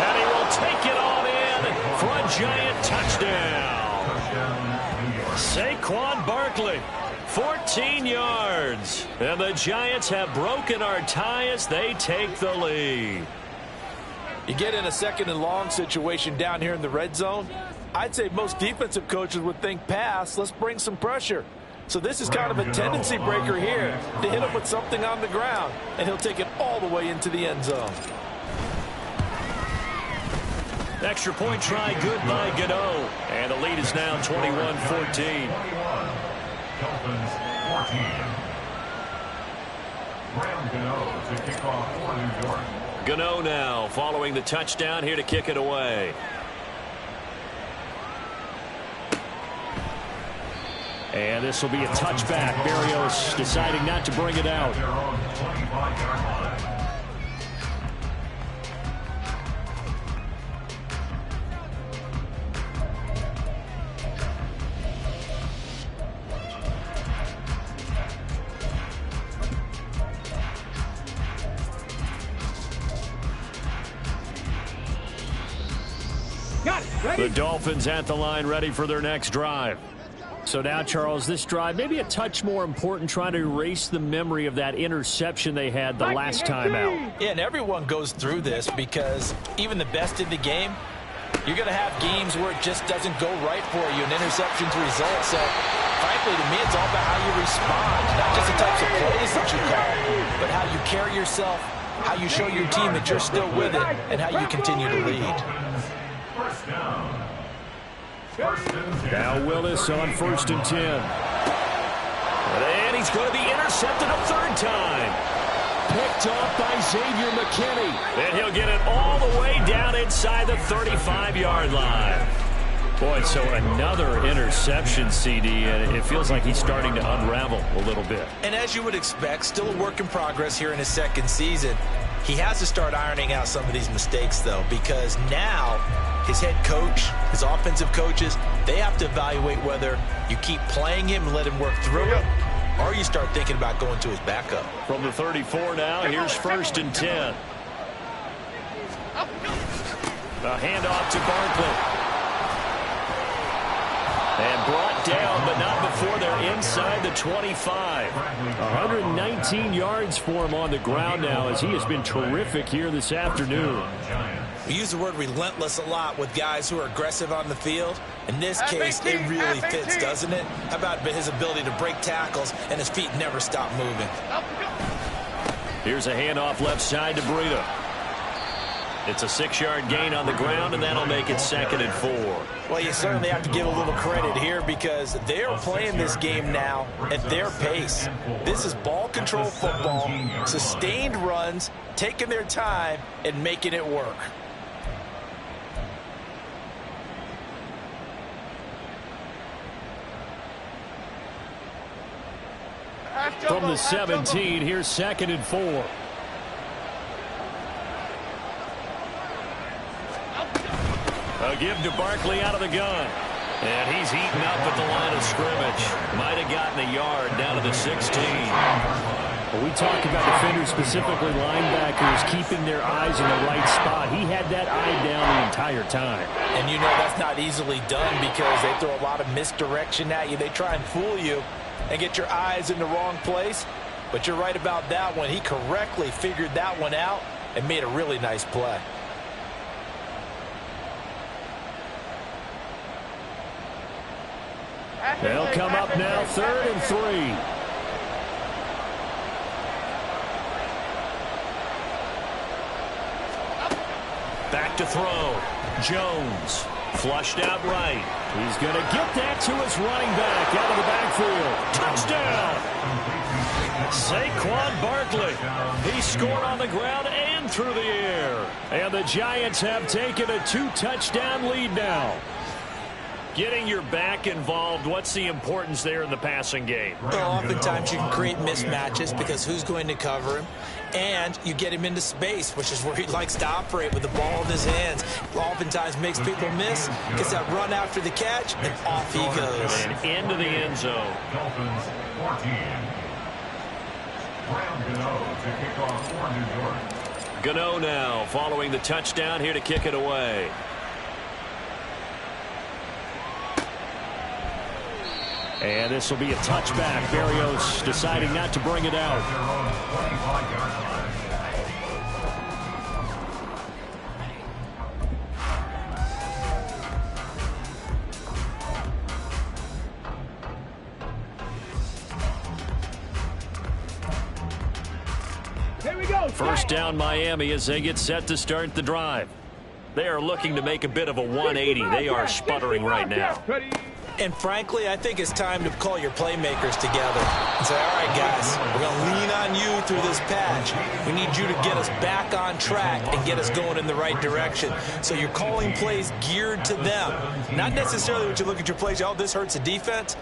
And he will take it all in for a giant touchdown. Saquon Barkley, 14 yards. And the Giants have broken our tie as they take the lead. You get in a second and long situation down here in the red zone. I'd say most defensive coaches would think pass. Let's bring some pressure. So this is kind of a tendency breaker here to hit him with something on the ground. And he'll take it all the way into the end zone. Extra point try good by Gano. And the lead is now 21-14. Dolphins 14. Graham Gano to kick off for New York. Gano now following the touchdown here to kick it away. And this will be a touchback. Berrios deciding not to bring it out. Their own 25-yard line. Got it. Ready? The Dolphins at the line, ready for their next drive. So now, Charles, this drive maybe a touch more important, trying to erase the memory of that interception they had the last time out. Yeah, and everyone goes through this because even the best in the game, you're going to have games where it just doesn't go right for you and interceptions result. So, frankly, to me, it's all about how you respond, not just the types of plays that you call, but how you carry yourself, how you show your team that you're still with it, and how you continue to lead. First down. First and 10. Now Willis on 1st and 10. And he's going to be intercepted a third time. Picked off by Xavier McKinney. And he'll get it all the way down inside the 35-yard line. Boy, so another interception, CD, and it feels like he's starting to unravel a little bit. And as you would expect, still a work in progress here in his second season. He has to start ironing out some of these mistakes, though, because now his head coach, his offensive coaches, they have to evaluate whether you keep playing him and let him work through it, or you start thinking about going to his backup. From the 34 now, here's 1st and 10. A handoff to Barkley. And brought down, but not before they're inside the 25. 119 yards for him on the ground now, as he has been terrific here this afternoon. We use the word relentless a lot with guys who are aggressive on the field. In this case, it really fits, doesn't it? How about his ability to break tackles and his feet never stop moving? Here's a handoff left side to Breida. It's a 6-yard gain on the ground, and that'll make it 2nd and 4. Well, you certainly have to give a little credit here because they're playing this game now at their pace. This is ball control football, sustained runs, taking their time, and making it work. From the 17, here's 2nd and 4. A give to Barkley out of the gun. And he's heating up at the line of scrimmage. Might have gotten a yard down to the 16. Well, we talk about defenders, specifically linebackers, keeping their eyes in the right spot. He had that eye down the entire time. And you know that's not easily done because they throw a lot of misdirection at you. They try and fool you and get your eyes in the wrong place. But you're right about that one. He correctly figured that one out and made a really nice play. They'll come up now, 3rd and 3. Back to throw. Jones flushed out right. He's going to get that to his running back out of the backfield. Touchdown! Saquon Barkley. He scored on the ground and through the air. And the Giants have taken a 2-touchdown lead now. Getting your back involved, what's the importance there in the passing game? Well, oftentimes you can create mismatches because who's going to cover him? And you get him into space, which is where he likes to operate with the ball in his hands. Oftentimes makes people miss, gets that run after the catch, and off he goes. And into the end zone. Dolphins 14. Graham Gano to kick off for New York. Gano now following the touchdown here to kick it away. And this will be a touchback. Berrios deciding not to bring it out. Here we go. First down Miami as they get set to start the drive. They are looking to make a bit of a 180. They are sputtering right now. And frankly, I think it's time to call your playmakers together and say, all right, guys, we're going to lean on you through this patch. We need you to get us back on track and get us going in the right direction. So you're calling plays geared to them. Not necessarily what you look at your plays, oh, this hurts the defense.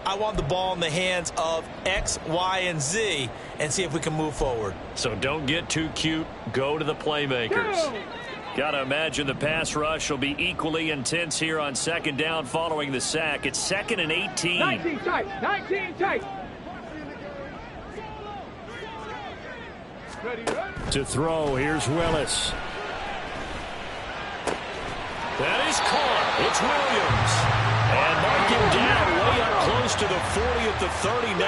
I want the ball in the hands of X, Y, and Z and see if we can move forward. So don't get too cute. Go to the playmakers. Got to imagine the pass rush will be equally intense here on 2nd down following the sack. It's 2nd and 18. 19 tight. 19 tight. To throw, here's Willis. That is caught. It's Williams. And mark him down way up close to the 40 at the 39.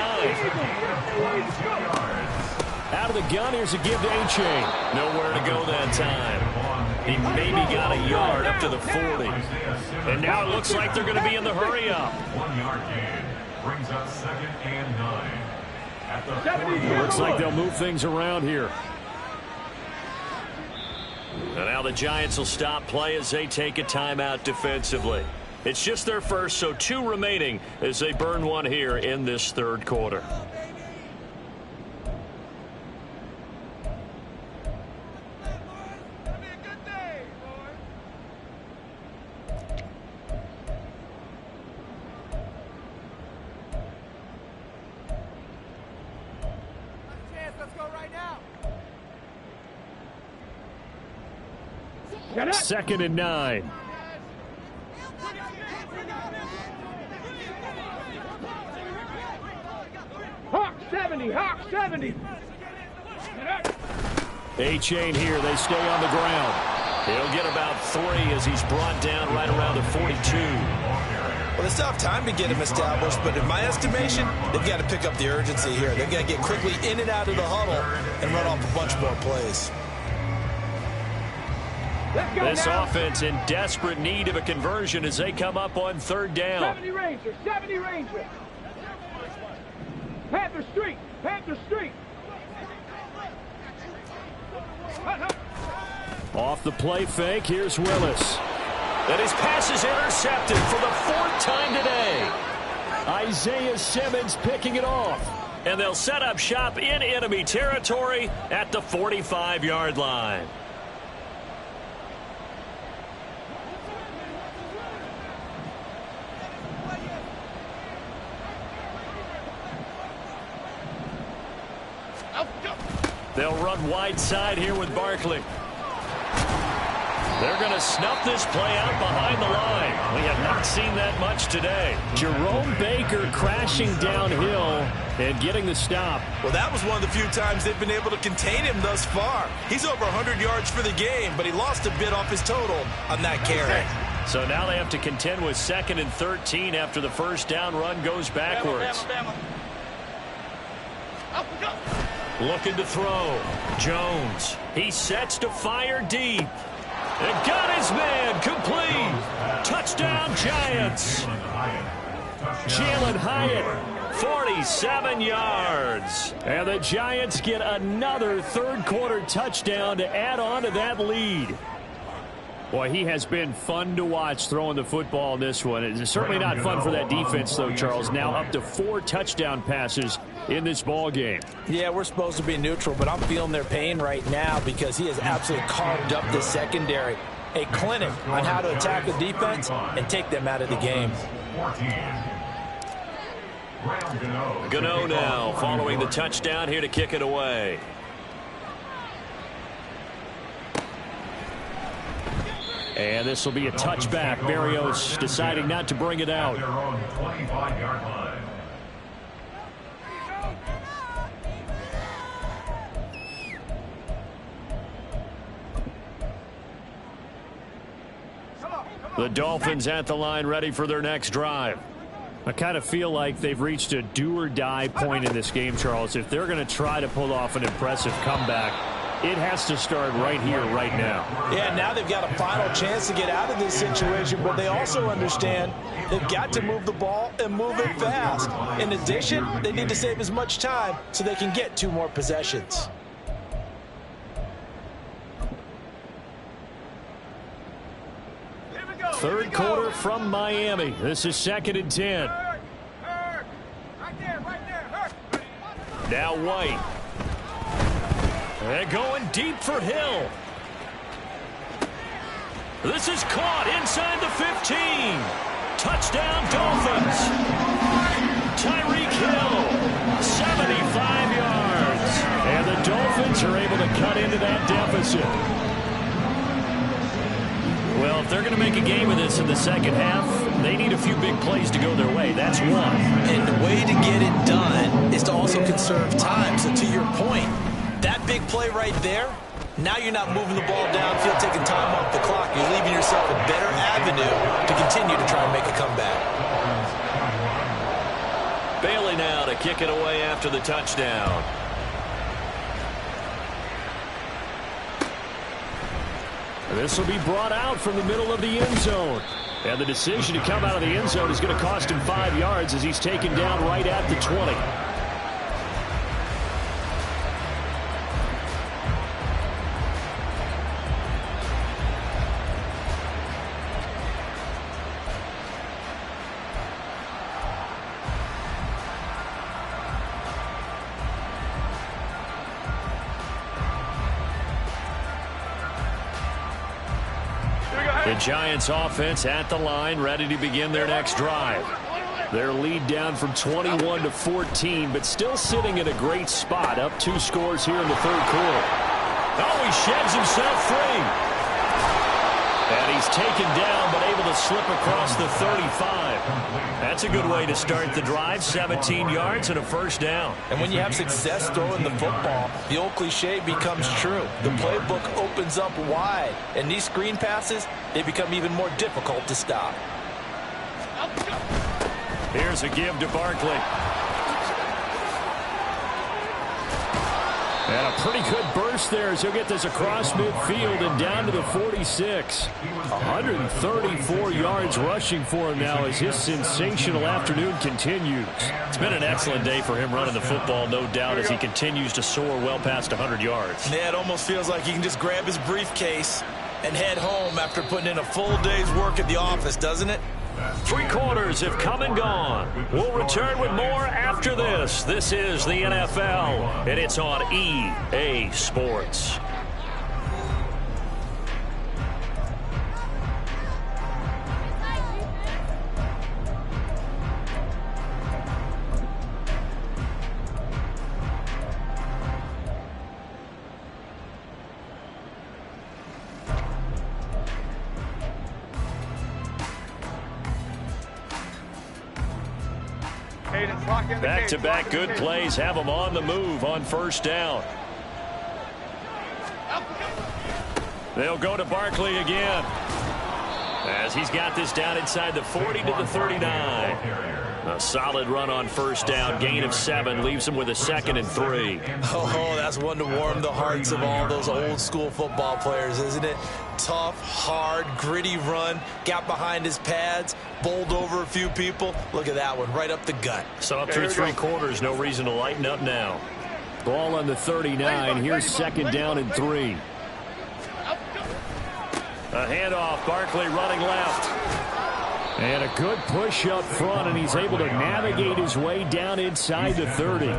Out of the gun, here's a give to A-Chain. Nowhere to go that time. He maybe got a yard up to the 40. And now it looks like they're going to be in the hurry-up. 1 yard gain brings up 2nd and 9. At the Looks like they'll move things around here. And now the Giants will stop play as they take a timeout defensively. It's just their first, so 2 remaining as they burn one here in this 3rd quarter. Second and 9. Hawk 70. Hawk 70. A-Chain here. They stay on the ground. He'll get about 3 as he's brought down right around the 42. Well, they still have time to get him established, but in my estimation, they've got to pick up the urgency here. They've got to get quickly in and out of the huddle and run off a bunch more plays. This offense in desperate need of a conversion as they come up on 3rd down. 70 Rangers, 70 Rangers. Panther Street, Panther Street. Off the play fake, here's Willis. And his pass is intercepted for the 4th time today. Isaiah Simmons picking it off. And they'll set up shop in enemy territory at the 45-yard line. They'll run wide side here with Barkley. They're going to snuff this play out behind the line. We have not seen that much today. Jerome Baker crashing downhill and getting the stop. Well, that was one of the few times they've been able to contain him thus far. He's over 100 yards for the game, but he lost a bit off his total on that carry. So now they have to contend with 2nd and 13 after the first down run goes backwards. Looking to throw. Jones. He sets to fire deep. And got his man complete. Touchdown, Giants. Jalen Hyatt, 47 yards. And the Giants get another 3rd quarter touchdown to add on to that lead. Boy, he has been fun to watch throwing the football in this one. It's certainly not fun for that defense, though, Charles. Now up to 4 touchdown passes in this ball game. Yeah, we're supposed to be neutral, but I'm feeling their pain right now because he has absolutely carved up the secondary. A clinic on how to attack the defense and take them out of the game. Gano now following the touchdown here to kick it away. And this will be a touchback. Barrios deciding not to bring it out. The Dolphins at the line ready for their next drive. I kind of feel like they've reached a do-or-die point in this game, Charles. If they're going to try to pull off an impressive comeback, it has to start right here, right now. Yeah, now they've got a final chance to get out of this situation, but they also understand they've got to move the ball and move it fast. In addition, they need to save as much time so they can get 2 more possessions. Third quarter from Miami. This is 2nd and 10. Now White. They're going deep for Hill. This is caught inside the 15. Touchdown Dolphins. Tyreek Hill, 75 yards. And the Dolphins are able to cut into that deficit. Well, if they're going to make a game of this in the second half, they need a few big plays to go their way. That's one. And the way to get it done is to also conserve time. So to your point, that big play right there, now you're not moving the ball downfield, taking time off the clock. You're leaving yourself a better avenue to continue to try and make a comeback. Bailey now to kick it away after the touchdown. This will be brought out from the middle of the end zone. And the decision to come out of the end zone is going to cost him 5 yards as he's taken down right at the 20. The Giants offense at the line, ready to begin their next drive. Their lead down from 21 to 14, but still sitting in a great spot, up 2 scores here in the 3rd quarter. Oh, he sheds himself free. And he's taken down, but able to to slip across the 35. That's a good way to start the drive. 17 yards and a first down. And when you have success throwing the football, the old cliche becomes true. The playbook opens up wide. And these screen passes, they become even more difficult to stop. Here's a give to Barkley. And a pretty good burst there as he'll get this across midfield and down to the 46. 134 yards rushing for him now as his sensational afternoon continues. It's been an excellent day for him running the football, no doubt, as he continues to soar well past 100 yards. Yeah, it almost feels like he can just grab his briefcase and head home after putting in a full day's work at the office, doesn't it? 3 quarters have come and gone. We'll return with more after this. This is the NFL, and it's on EA Sports. Back-to-back good plays have them on the move on first down. They'll go to Barkley again as he's got this down inside the 40 to the 39. A solid run on first down. Gain of 7 leaves him with a 2nd and 3. Oh, that's one to warm the hearts of all those old-school football players, isn't it? Tough, hard, gritty run. Got behind his pads, bowled over a few people. Look at that one, right up the gut. So up through 3 quarters, no reason to lighten up now. Ball on the 39. Here's 2nd down and 3. A handoff. Barkley running left. And a good push up front, and he's able to navigate his way down inside the 30.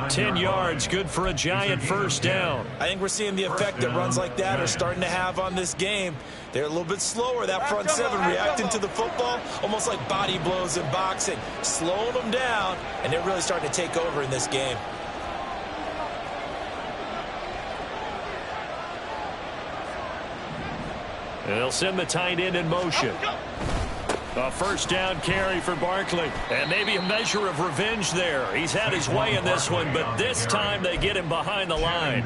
10 yards, good for a giant first down. I think we're seeing the effect that runs like that are starting to have on this game. They're a little bit slower, that front 7, reacting to the football, almost like body blows in boxing, slowing them down, and they're really starting to take over in this game. And they'll send the tight end in motion. A first down carry for Barkley. And maybe a measure of revenge there. He's had his way in this one, but this time they get him behind the line.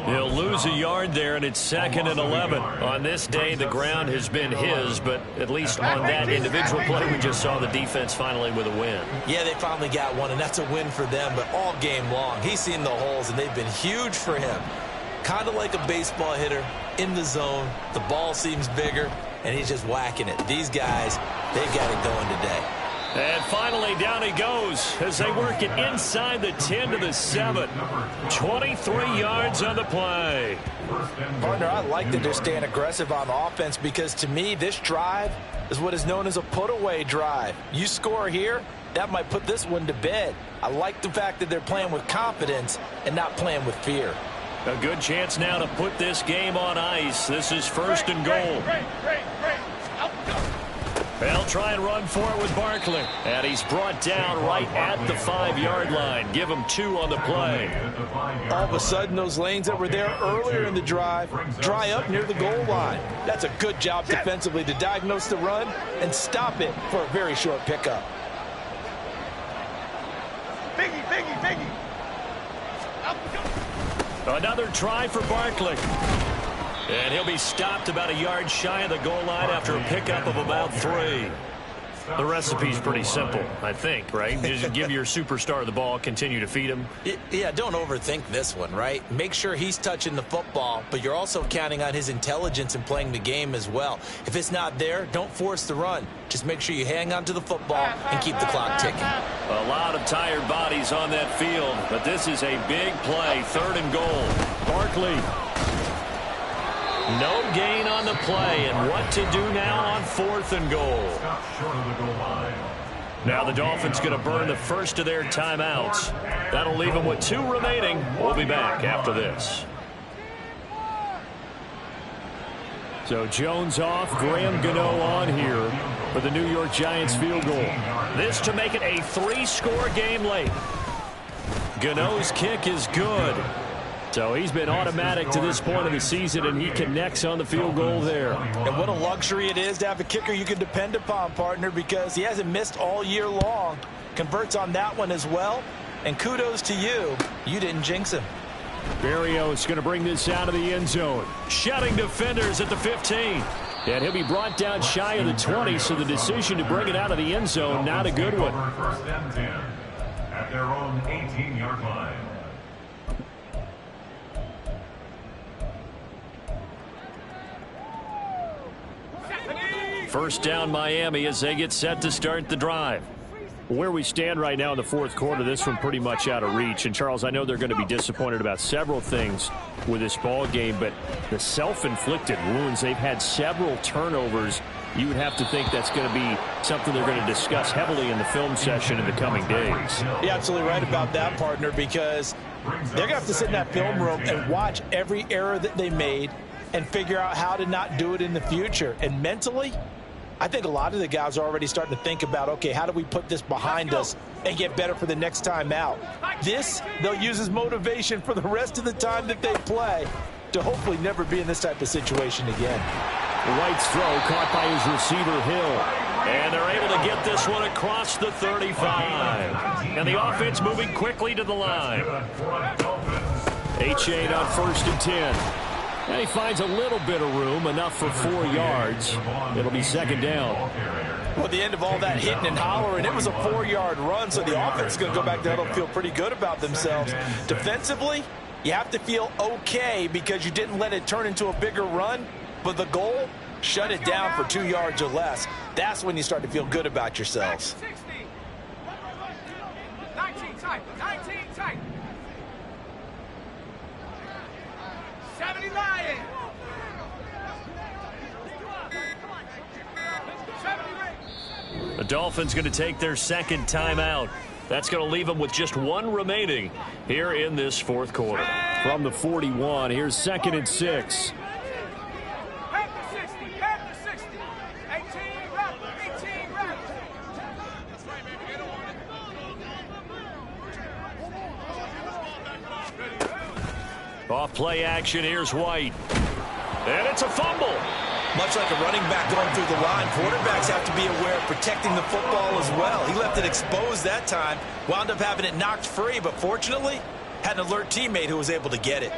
He'll lose a yard there, and it's 2nd and 11. On this day, the ground has been his, but at least on that individual play, we just saw the defense finally with a win. Yeah, they finally got one, and that's a win for them, but all game long, he's seen the holes, and they've been huge for him. Kind of like a baseball hitter in the zone. The ball seems bigger, and he's just whacking it. These guys, they've got it going today. And finally, down he goes as they work it inside the 10 to the 7. 23 yards on the play. Partner, I like that they're staying aggressive on offense because, to me, this drive is what is known as a put-away drive. You score here, that might put this one to bed. I like the fact that they're playing with confidence and not playing with fear. A good chance now to put this game on ice. This is 1st and goal. They'll try and run for it with Barkley. And he's brought down right at the 5-yard line. Give him 2 on the play. All of a sudden, those lanes that were there earlier in the drive dry up near the goal line. That's a good job defensively to diagnose the run and stop it for a very short pickup. Biggie. Another try for Barkley. And he'll be stopped about a yard shy of the goal line after a pickup of about 3. The recipe's pretty simple, I think, right? Just give your superstar the ball, continue to feed him. Yeah, don't overthink this one, right? Make sure he's touching the football, but you're also counting on his intelligence in playing the game as well. If it's not there, don't force the run. Just make sure you hang on to the football and keep the clock ticking. A lot of tired bodies on that field, but this is a big play. 3rd and goal. Barkley. No gain on the play, and what to do now on 4th and goal. Now the Dolphins going to burn the first of their timeouts. That'll leave them with 2 remaining. We'll be back after this. So Jones off, Graham Gano on here for the New York Giants field goal. This to make it a 3-score game late. Gano's kick is good. So he's been automatic to this point of the season, and he connects on the field goal there. And what a luxury it is to have a kicker you can depend upon, partner, because he hasn't missed all year long. Converts on that one as well. And kudos to you. You didn't jinx him. Berrios going to bring this out of the end zone. Shutting defenders at the 15. And he'll be brought down shy of the 20, so the decision to bring it out of the end zone, not a good one. First and 10 at their own 18-yard line. First down Miami as they get set to start the drive. Where we stand right now in the fourth quarter, this one pretty much out of reach. And, Charles, I know they're going to be disappointed about several things with this ball game, but the self-inflicted wounds, they've had several turnovers. You would have to think that's going to be something they're going to discuss heavily in the film session in the coming days. You're absolutely right about that, partner, because they're going to have to sit in that film room and watch every error that they made and figure out how to not do it in the future. And mentally, I think a lot of the guys are already starting to think about, okay, how do we put this behind us and get better for the next time out? This, they'll use as motivation for the rest of the time that they play to hopefully never be in this type of situation again. White's throw caught by his receiver, Hill. And they're able to get this one across the 35. And the offense moving quickly to the line. H-8 on first and 10. And he finds a little bit of room, enough for 4 yards. It'll be second down. Well, at the end of all that hitting and hollering, it was a 4-yard run, so the offense is going to go back there and feel pretty good about themselves. Defensively, you have to feel okay because you didn't let it turn into a bigger run, but the goal, shut it down for 2 yards or less. That's when you start to feel good about yourselves. 19 tight, 19 tight. 70 Lions. The Dolphins going to take their second timeout. That's going to leave them with just one remaining here in this fourth quarter. From the 41, here's second and 6. Back to 60, back to 60. 18 Raptors, 18 Raptors. That's right, baby. Get on it. Off play action, here's White. And it's a fumble. Much like a running back going through the line, quarterbacks have to be aware of protecting the football as well. He left it exposed that time, wound up having it knocked free, but fortunately, had an alert teammate who was able to get it.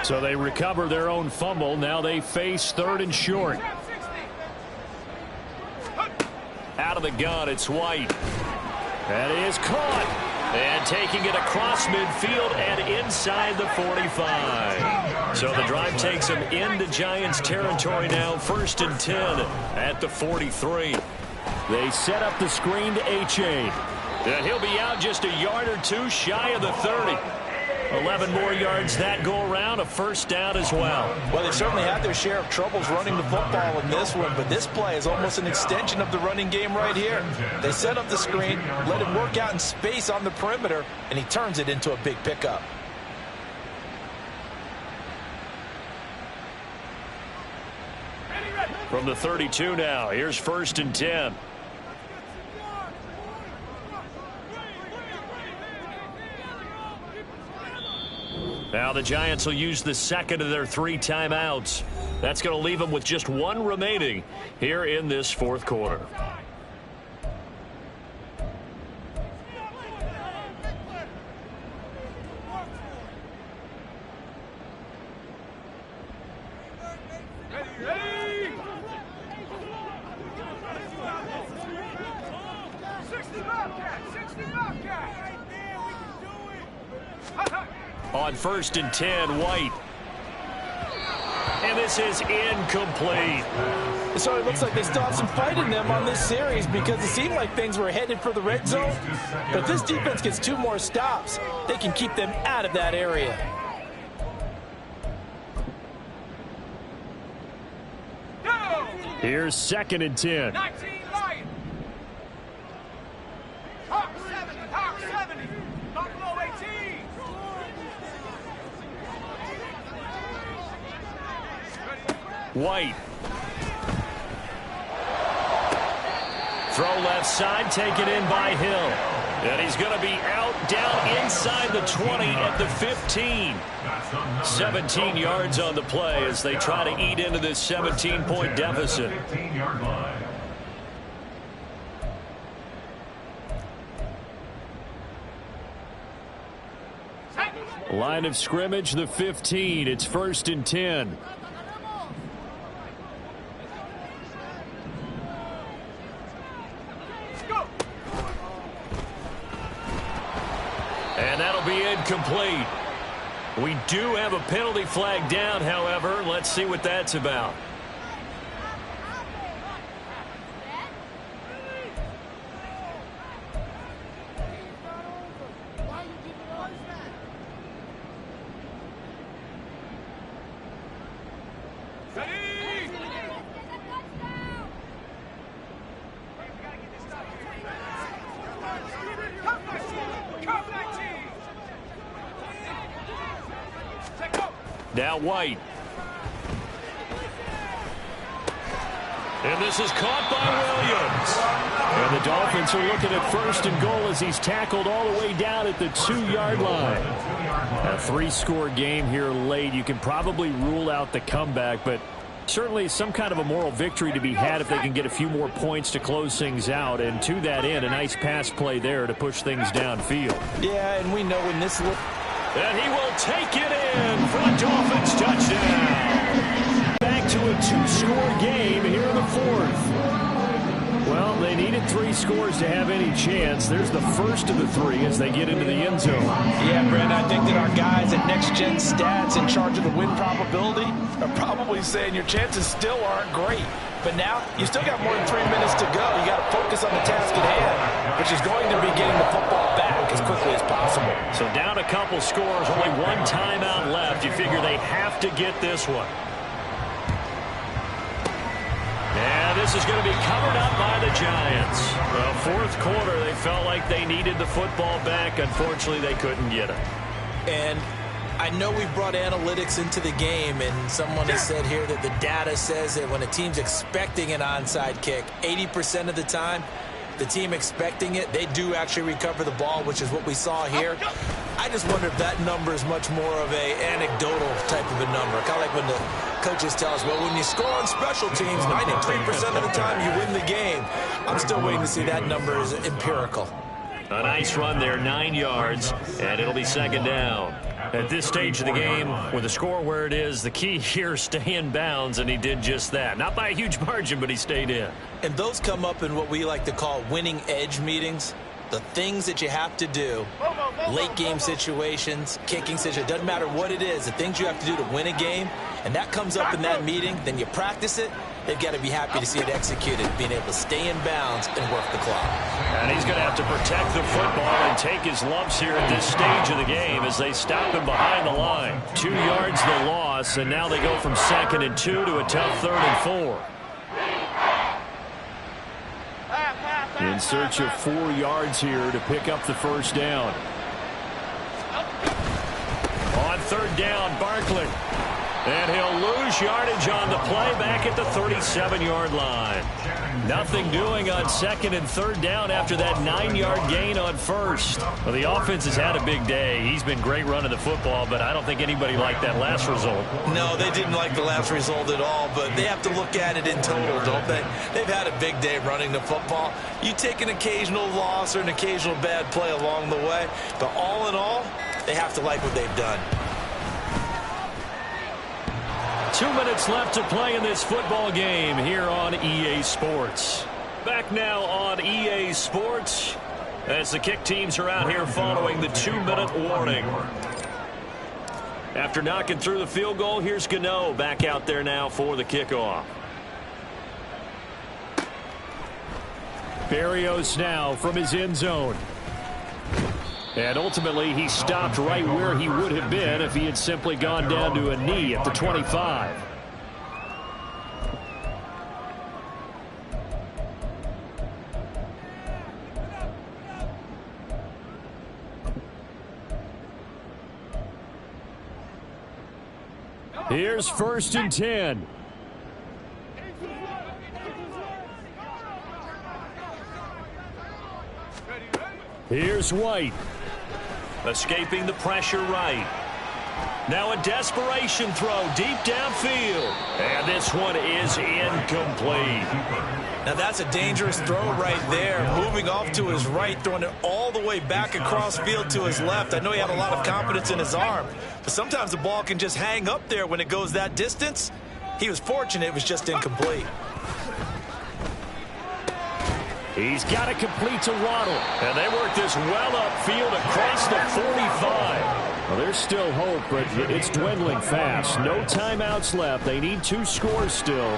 So they recover their own fumble. Now they face third and short. Out of the gun, it's White. That is caught. And taking it across midfield and inside the 45. So the drive takes them into Giants territory now. First and 10 at the 43. They set up the screen to H-8. And he'll be out just a yard or two shy of the 30. 11 more yards that go around, a first down as well. Well, they certainly had their share of troubles running the football in this one, but this play is almost an extension of the running game right here. They set up the screen, let him work out in space on the perimeter, and he turns it into a big pickup. From the 32 now, here's first and 10. Now the Giants will use the second of their 3 timeouts. That's going to leave them with just one remaining here in this fourth quarter. Ready? 60 Bobcat, 60 Bobcat. Right there, we can do it. On first and 10, White. And this is incomplete. So it looks like they still have some fight in them on this series because it seemed like things were headed for the red zone. But if this defense gets 2 more stops, they can keep them out of that area. No! Here's second and 10. 19 Lions. Hawk 70, Hawk 70. Buffalo 18. White. Throw left side, taken in by Hill. And he's going to be out down inside the 20 at the 15. 17 yards on the play as they try to eat into this 17-point deficit. 15-yard line. Line of scrimmage, the 15. It's 1st and 10. And that'll be incomplete. We do have a penalty flag down, however. Let's see what that's about. Now White. And this is caught by Williams. And the Dolphins are looking at 1st and goal as he's tackled all the way down at the 2-yard line. A 3-score game here late. You can probably rule out the comeback, but certainly some kind of a moral victory to be had if they can get a few more points to close things out. And to that end, a nice pass play there to push things downfield. Yeah, and we know when this... And he will take it in for a Dolphins touchdown. Back to a 2-score game here in the 4th. Well, they needed 3 scores to have any chance. There's the first of the 3 as they get into the end zone. Yeah, Brent, I think that our guys at Next Gen Stats in charge of the win probability are probably saying your chances still aren't great. But now, you still got more than 3 minutes to go. You got to focus on the task at hand, which is going to be getting the football back as quickly as possible. So down a couple scores, only 1 timeout left. You figure they have to get this one. And this is going to be covered up by the Giants. Well, 4th quarter, they felt like they needed the football back. Unfortunately, they couldn't get it. And I know we brought analytics into the game, and someone has said here that the data says that when a team's expecting an onside kick, 80% of the time, the team expecting it, they do actually recover the ball, which is what we saw here. I just wonder if that number is much more of a anecdotal type of a number. Kind of like when the coaches tell us, well, when you score on special teams, 93% of the time you win the game. I'm still waiting to see that number is empirical. A nice run there, 9 yards, and it'll be 2nd down. At this stage of the game, with the score where it is, the key here, stay in bounds, and he did just that. Not by a huge margin, but he stayed in. And those come up in what we like to call winning edge meetings. The things that you have to do, late game situations, kicking situations, doesn't matter what it is, the things you have to do to win a game, and that comes up in that meeting, then you practice it. They've got to be happy to see it executed, being able to stay in bounds and work the clock. And he's going to have to protect the football and take his lumps here at this stage of the game as they stop him behind the line. 2 yards the loss, and now they go from 2nd and 2 to a tough 3rd and 4. In search of 4 yards here to pick up the 1st down. On 3rd down, Barkley. And he'll lose yardage on the play back at the 37-yard line. Nothing doing on 2nd and 3rd down after that 9-yard gain on 1st. Well, the offense has had a big day. He's been great running the football, but I don't think anybody liked that last result. No, they didn't like the last result at all, but they have to look at it in total, don't they? They've had a big day running the football. You take an occasional loss or an occasional bad play along the way, but all in all, they have to like what they've done. 2 minutes left to play in this football game here on EA Sports. Back now on EA Sports as the kick teams are out here following the 2-minute warning. After knocking through the field goal, here's Gano back out there now for the kickoff. Berrios now from his end zone. And ultimately, he stopped right where he would have been if he had simply gone down to a knee at the 25. Here's 1st and 10. Here's White. Escaping the pressure right. Now a desperation throw deep downfield. And this one is incomplete. Now that's a dangerous throw right there. Moving off to his right, throwing it all the way back across field to his left. I know he had a lot of confidence in his arm, but sometimes the ball can just hang up there when it goes that distance. He was fortunate it was just incomplete. He's got it complete to Waddle. And they work this well upfield across the 45. Well, there's still hope, but it's dwindling fast. No timeouts left. They need 2 scores still.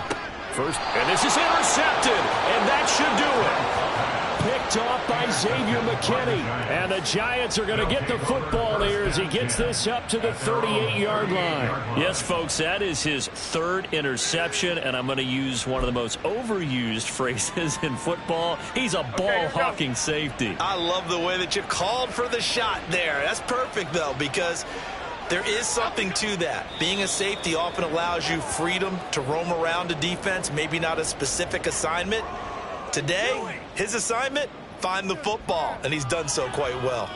First, and this is intercepted, and that should do it. Picked off by Xavier McKinney. And the Giants are going to get the football here as he gets this up to the 38-yard line. Yes, folks, that is his 3rd interception, and I'm going to use one of the most overused phrases in football. He's a ball-hawking safety. I love the way that you called for the shot there. That's perfect, though, because there is something to that. Being a safety often allows you freedom to roam around a defense, maybe not a specific assignment. Today, his assignment, find the football, and he's done so quite well.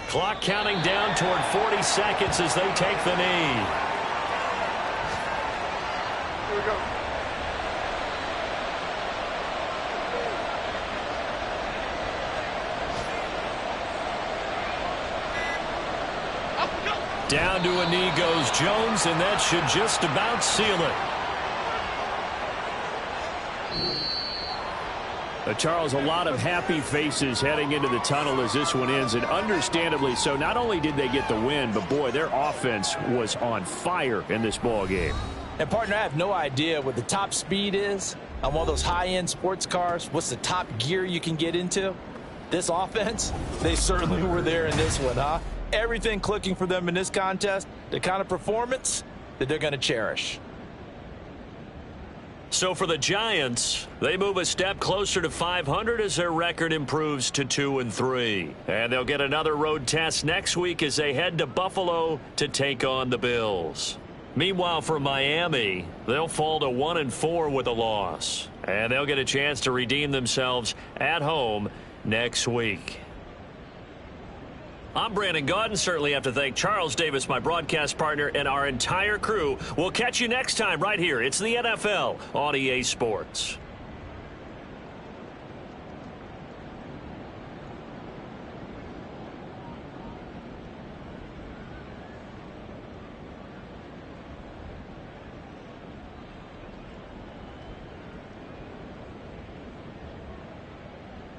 Clock counting down toward 40 seconds as they take the knee. Here we go. Down to a knee goes Jones, and that should just about seal it. Charles, a lot of happy faces heading into the tunnel as this one ends, and understandably so. Not only did they get the win, but, boy, their offense was on fire in this ball game. And, partner, I have no idea what the top speed is on one of those high-end sports cars. What's the top gear you can get into? This offense, they certainly were there in this one, huh? Everything clicking for them in this contest, the kind of performance that they're going to cherish. So for the Giants, they move a step closer to 500 as their record improves to 2-3. And they'll get another road test next week as they head to Buffalo to take on the Bills. Meanwhile, for Miami, they'll fall to 1-4 with a loss. And they'll get a chance to redeem themselves at home next week. I'm Brandon Gaudin. Certainly have to thank Charles Davis, my broadcast partner, and our entire crew. We'll catch you next time right here. It's the NFL on EA Sports.